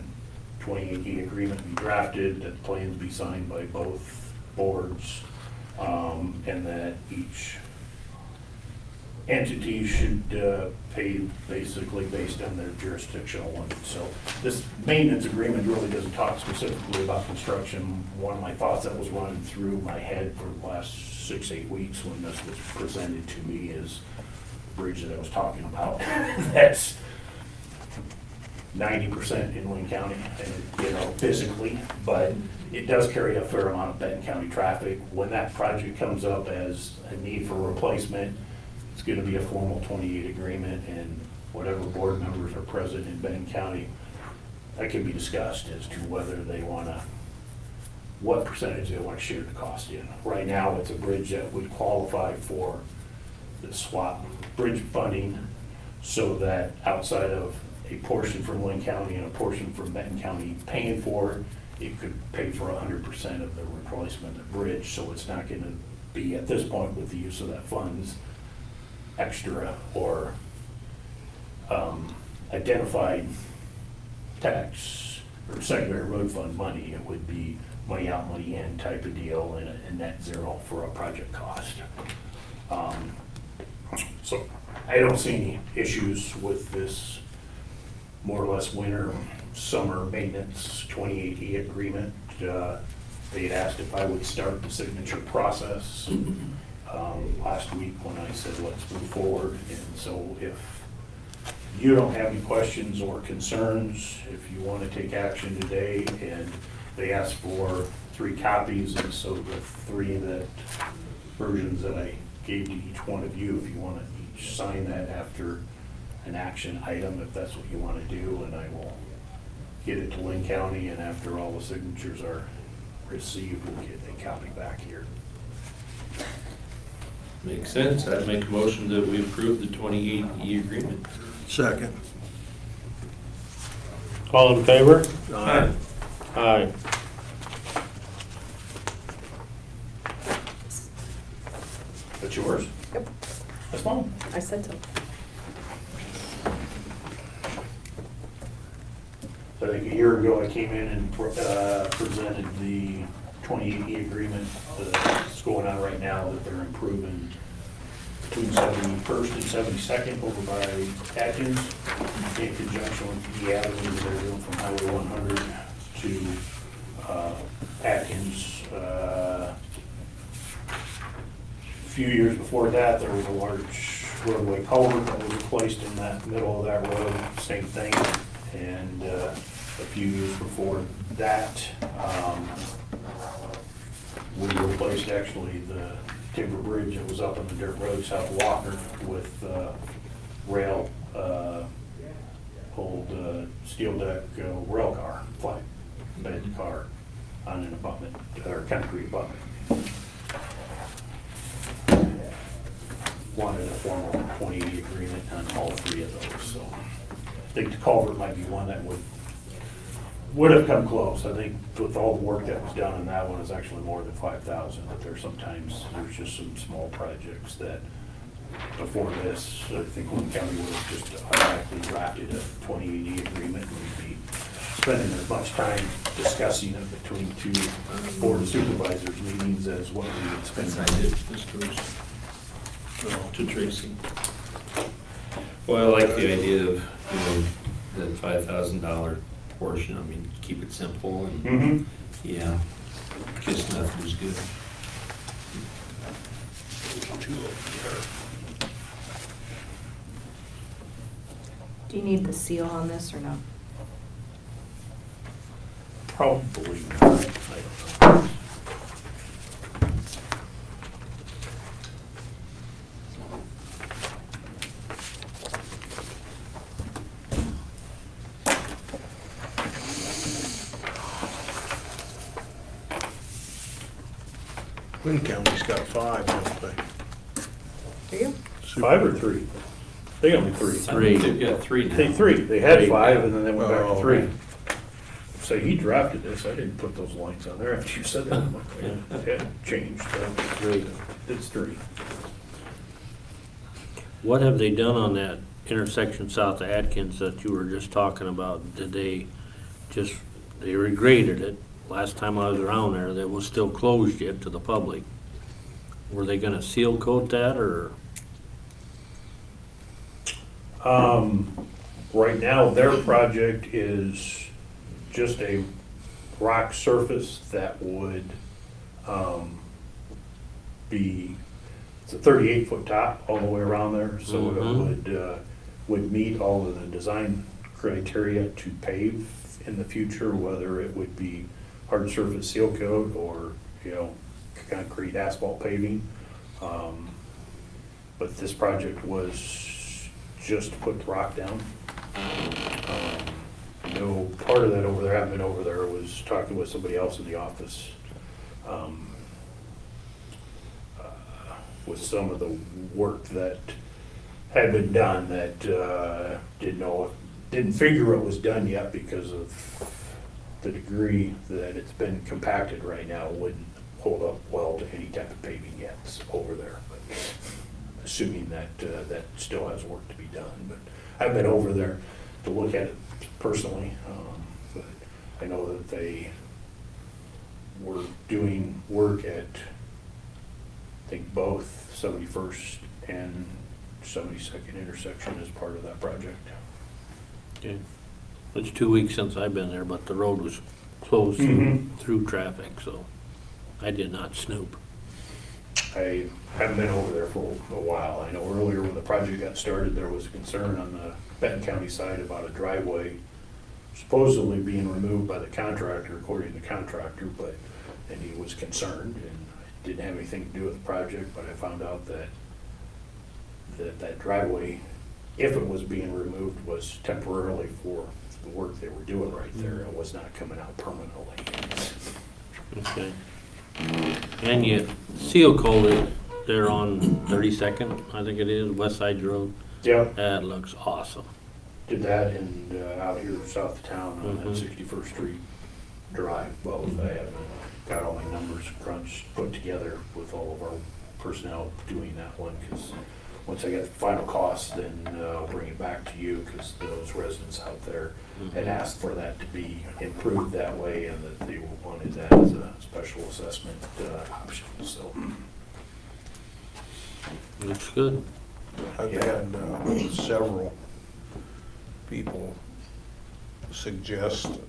L: 28E agreement be drafted, that plans be signed by both boards, and that each entity should pay basically based on their jurisdictional limits. So this maintenance agreement really doesn't talk specifically about construction. One of my thoughts that was running through my head for the last 6-8 weeks when this was presented to me is the bridge that I was talking about. That's 90% in Lynn County, and, you know, physically, but it does carry a fair amount of Benton County traffic. When that project comes up as a need for replacement, it's gonna be a formal 28 agreement, and whatever board members are present in Benton County, that can be discussed as to whether they wanna, what percentage they wanna share the cost in. Right now, it's a bridge that would qualify for the SWAP bridge funding, so that outside of a portion from Lynn County and a portion from Benton County paying for it, it could pay for 100% of the replacement of the bridge, so it's not gonna be, at this point, with the use of that funds, extra or identified tax or secondary road fund money. It would be money out, money in type of deal, and a net zero for a project cost. So I don't see any issues with this more or less winter, summer maintenance 28E agreement. They had asked if I would start the signature process last week when I said, let's move forward. And so if you don't have any questions or concerns, if you want to take action today, and they asked for 3 copies, and so the 3 versions that I gave to each one of you, if you want to each sign that after an action item, if that's what you want to do, and I will get it to Lynn County, and after all the signatures are received, we'll get a copy back here.
A: Makes sense. I'd make a motion that we approve the 28E agreement.
K: Second.
B: All in favor?
A: Aye.
B: Aye.
L: That's yours?
D: Yep,
L: That's fine.
D: I said so.
L: So I think a year ago, I came in and presented the 28E agreement that's going on right now, that they're improving between 71st and 72nd over by Atkins, in conjunction with the Avenue, they're doing from Highway 100 to Atkins. A few years before that, there was a large roadway culvert that was replaced in that middle of that road, same thing. And a few years before that, we replaced actually the timber bridge that was up on the dirt road south of Walker with rail, old steel deck rail car, flat bed car on an abutment, or concrete abutment. Wanted a formal 28 agreement on all 3 of those, so I think the culvert might be one that would have come close. I think with all the work that was done on that one, is actually more than 5,000, but there's just some small projects that before this, I think Lynn County would have just automatically drafted a 28E agreement, and we'd be spending as much time discussing it between 2 board of supervisors meetings as what we would spend.
A: I did, this goes to Tracy. Well, I like the idea of, that $5,000 portion. I mean, keep it simple and,
L: Mm-hmm.
A: yeah, just nothing's good.
D: Do you need the seal on this or no?
L: Probably not. I don't know.
K: Lynn County's got 5, don't they?
D: Do you?
L: 5 or 3? They got me 3.
A: 3. Yeah, 3 now.
L: They 3. They had
A: 3,
L: 5
A: yeah.
L: and then they went back
K: Oh,
L: to 3.
K: okay.
L: So he drafted this. I didn't put those lines on there after you said that. I'm like, it had changed.
B: 3.
L: It's 3.
B: What have they done on that intersection south of Atkins that you were just talking about? Did they regraded it? Last time I was around there, that was still closed yet to the public. Were they gonna seal coat that, or?
L: Right now, their project is just a rock surface that would be, it's a 38-foot top all the way around there, so it would meet all of the design criteria to pave in the future, whether it would be hard surface seal coat or, concrete asphalt paving. But this project was just to put the rock down. No, part of that over there, I haven't been over there, was talking with somebody else in the office. With some of the work that had been done that didn't figure it was done yet because of the degree that it's been compacted right now wouldn't hold up well to any type of paving yet over there. But assuming that that still has work to be done, but I've been over there to look at it personally. But I know that they were doing work at, I think, both 71st and 72nd intersection as part of that project.
B: Okay. It's 2 weeks since I've been there, but the road was closed through traffic, so I did not snoop.
L: I haven't been over there for a while. I know earlier when the project got started, there was a concern on the Benton County side about a driveway supposedly being removed by the contractor, according to the contractor, and he was concerned, and it didn't have anything to do with the project, but I found out that that driveway, if it was being removed, was temporarily for the work they were doing right there. It was not coming out permanently.
B: Okay. And you seal coated there on 32nd, I think it is, West Side Road.
L: Yeah.
B: That looks awesome.
L: Did that and out here south of town on that 61st Street Drive, both. I haven't got all my numbers crunched, put together with all of our personnel doing that one, because once I get the final cost, then I'll bring it back to you, because those residents out there had asked for that to be improved that way, and that they wanted that as a special assessment option, so.
B: Looks good.
K: I've had several people suggest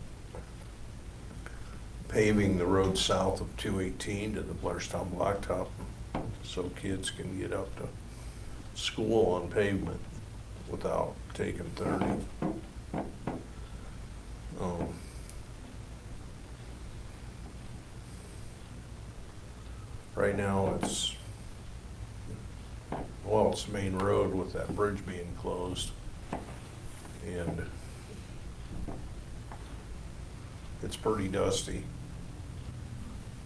K: paving the road south of 218 to the Blairstown Blacktop so kids can get up to school on pavement without taking 30. Right now it's the main road with that bridge being closed, and it's pretty dusty.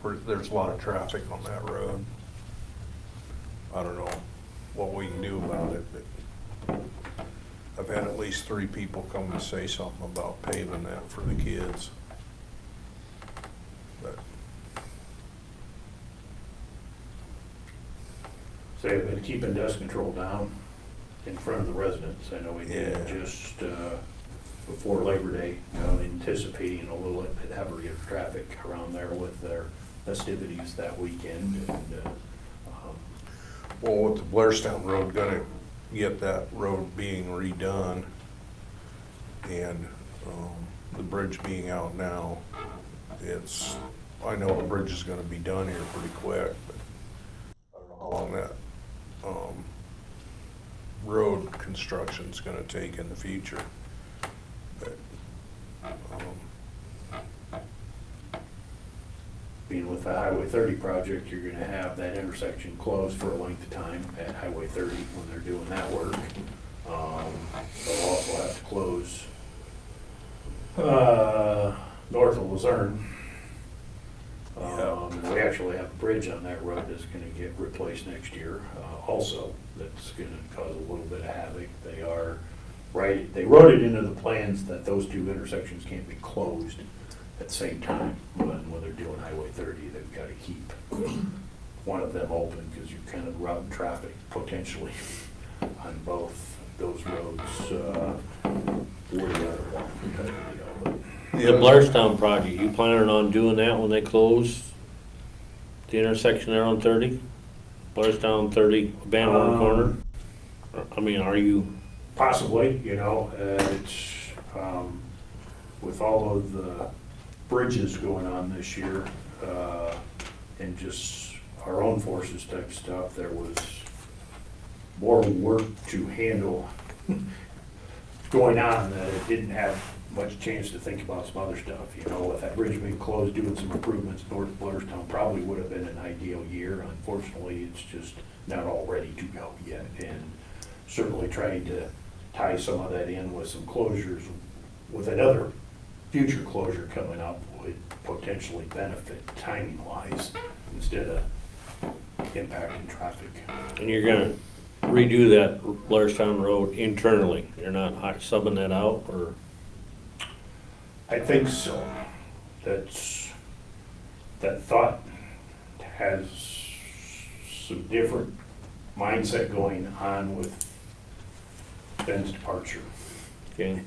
K: There's a lot of traffic on that road. I don't know what we can do about it, but I've had at least 3 people come and say something about paving that for the kids. But
L: So I've been keeping dust control down in front of the residents. I know we did just before Labor Day, anticipating a little bit heavier traffic around there with their festivities that weekend. And
K: well, with the Blairstown Road, gonna get that road being redone and the bridge being out now, I know the bridge is gonna be done here pretty quick, but I don't know how long that road construction's gonna take in the future. But,
L: being with the Highway 30 project, you're gonna have that intersection closed for a length of time at Highway 30 when they're doing that work. They'll also have to close north of Luzerne. We actually have a bridge on that road that's gonna get replaced next year, also, that's gonna cause a little bit of havoc. They wrote it into the plans that those 2 intersections can't be closed at the same time. When they're doing Highway 30, they've gotta keep one of them open, because you're kind of routing traffic potentially on both those roads, or the other one.
B: The Blairstown project, you planning on doing that when they close the intersection there on 30? Blairstown 30, Van Horn Corner? I mean, are you?
L: Possibly, it's, with all of the bridges going on this year, and just our own forces type stuff, there was more work to handle going on that it didn't have much chance to think about some other stuff. With that bridge being closed, doing some improvements north of Blairstown probably would have been an ideal year. Unfortunately, it's just not all ready to go yet. And certainly trying to tie some of that in with some closures, with another future closure coming up would potentially benefit timing-wise instead of impacting traffic.
B: And you're gonna redo that Blairstown Road internally? You're not subbing that out, or?
L: I think so. That thought has some different mindset going on with Ben's departure.
B: Okay.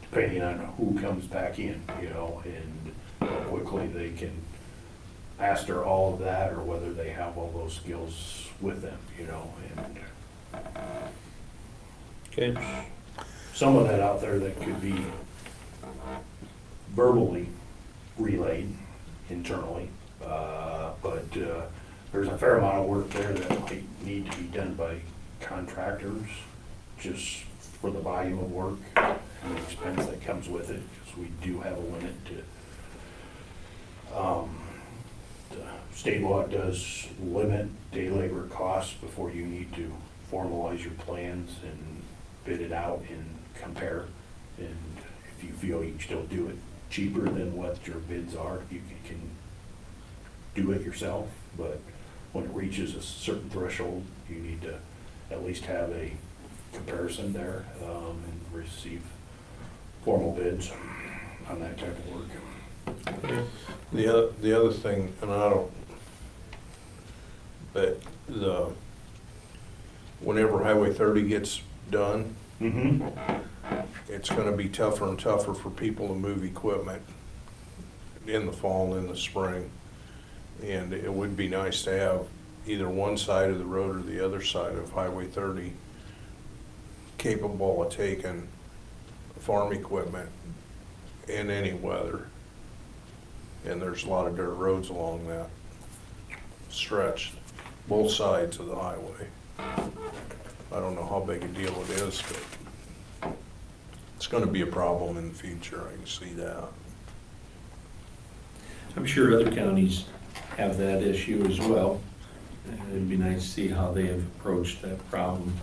L: Depending on who comes back in, you know, and how quickly they can master all of that, or whether they have all those skills with them, you know, and
B: Okay.
L: some of that out there that could be verbally relayed internally, but there's a fair amount of work there that might need to be done by contractors, just for the volume of work and the expense that comes with it, because we do have a limit to, the state law does limit day labor costs before you need to formalize your plans and bid it out and compare. And if you feel you can still do it cheaper than what your bids are, you can do it yourself. But when it reaches a certain threshold, you need to at least have a comparison there, and receive formal bids on that type of work.
K: The other thing, and I don't, but whenever Highway 30 gets done,
L: Mm-hmm.
K: it's gonna be tougher and tougher for people to move equipment in the fall and in the spring. And it would be nice to have either one side of the road or the other side of Highway 30 capable of taking farm equipment in any weather. And there's a lot of dirt roads along that stretch, both sides of the highway. I don't know how big a deal it is, but it's gonna be a problem in the future, I can see that.
A: I'm sure other counties have that issue as well. And it'd be nice to see how they have approached that problem.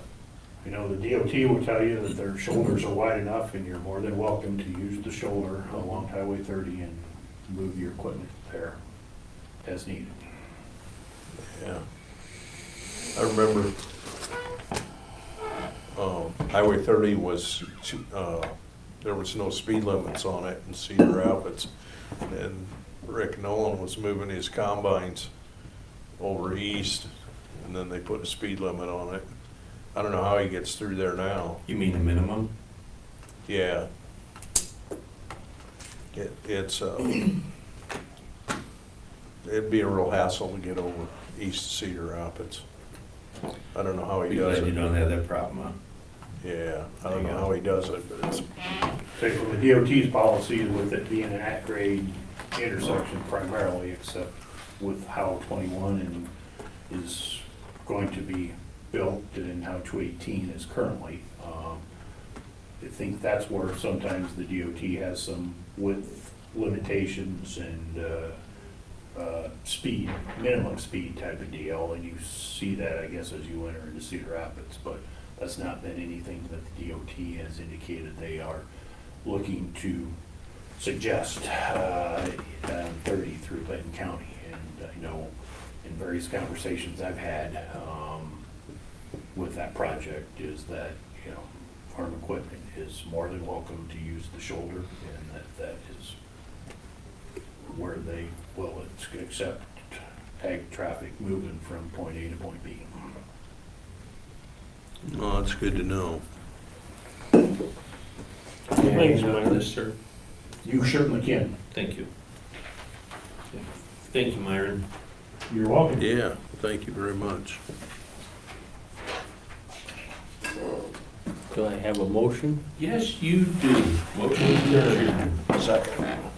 L: You know, the DOT will tell you that their shoulders are wide enough, and you're more than welcome to use the shoulder along Highway 30 and move your equipment there as needed.
K: Yeah. I remember, Highway 30 was, there was no speed limits on it in Cedar Rapids. And Rick Nolan was moving his combines over east, and then they put a speed limit on it. I don't know how he gets through there now.
A: You mean the minimum?
K: Yeah. It's it'd be a real hassle to get over east of Cedar Rapids. I don't know how he
A: Be
K: does
A: glad you
K: it.
A: don't have that problem, huh?
K: Yeah, I don't know how he does it, but it's,
L: So from the DOT's policy, with it being an at-grade intersection primarily, except with how 21 is going to be built and how 218 is currently, I think that's where sometimes the DOT has some width limitations and speed, minimum speed type of deal, and you see that, I guess, as you enter into Cedar Rapids, but that's not been anything that the DOT has indicated they are looking to suggest 30 through Benton County. And I know in various conversations I've had with that project is that, you know, farm equipment is more than welcome to use the shoulder, and that is where they will accept ag traffic moving from point A to point B.
K: oh, it's good to know.
B: Thanks,
A: Hang on
B: Myron.
A: this, sir.
L: You certainly can.
A: Thank you. Thank you, Myron.
L: You're welcome.
K: Yeah, thank you very much.
B: Do I have a motion?
A: Yes, you do. Motion to adjourn.
K: Second.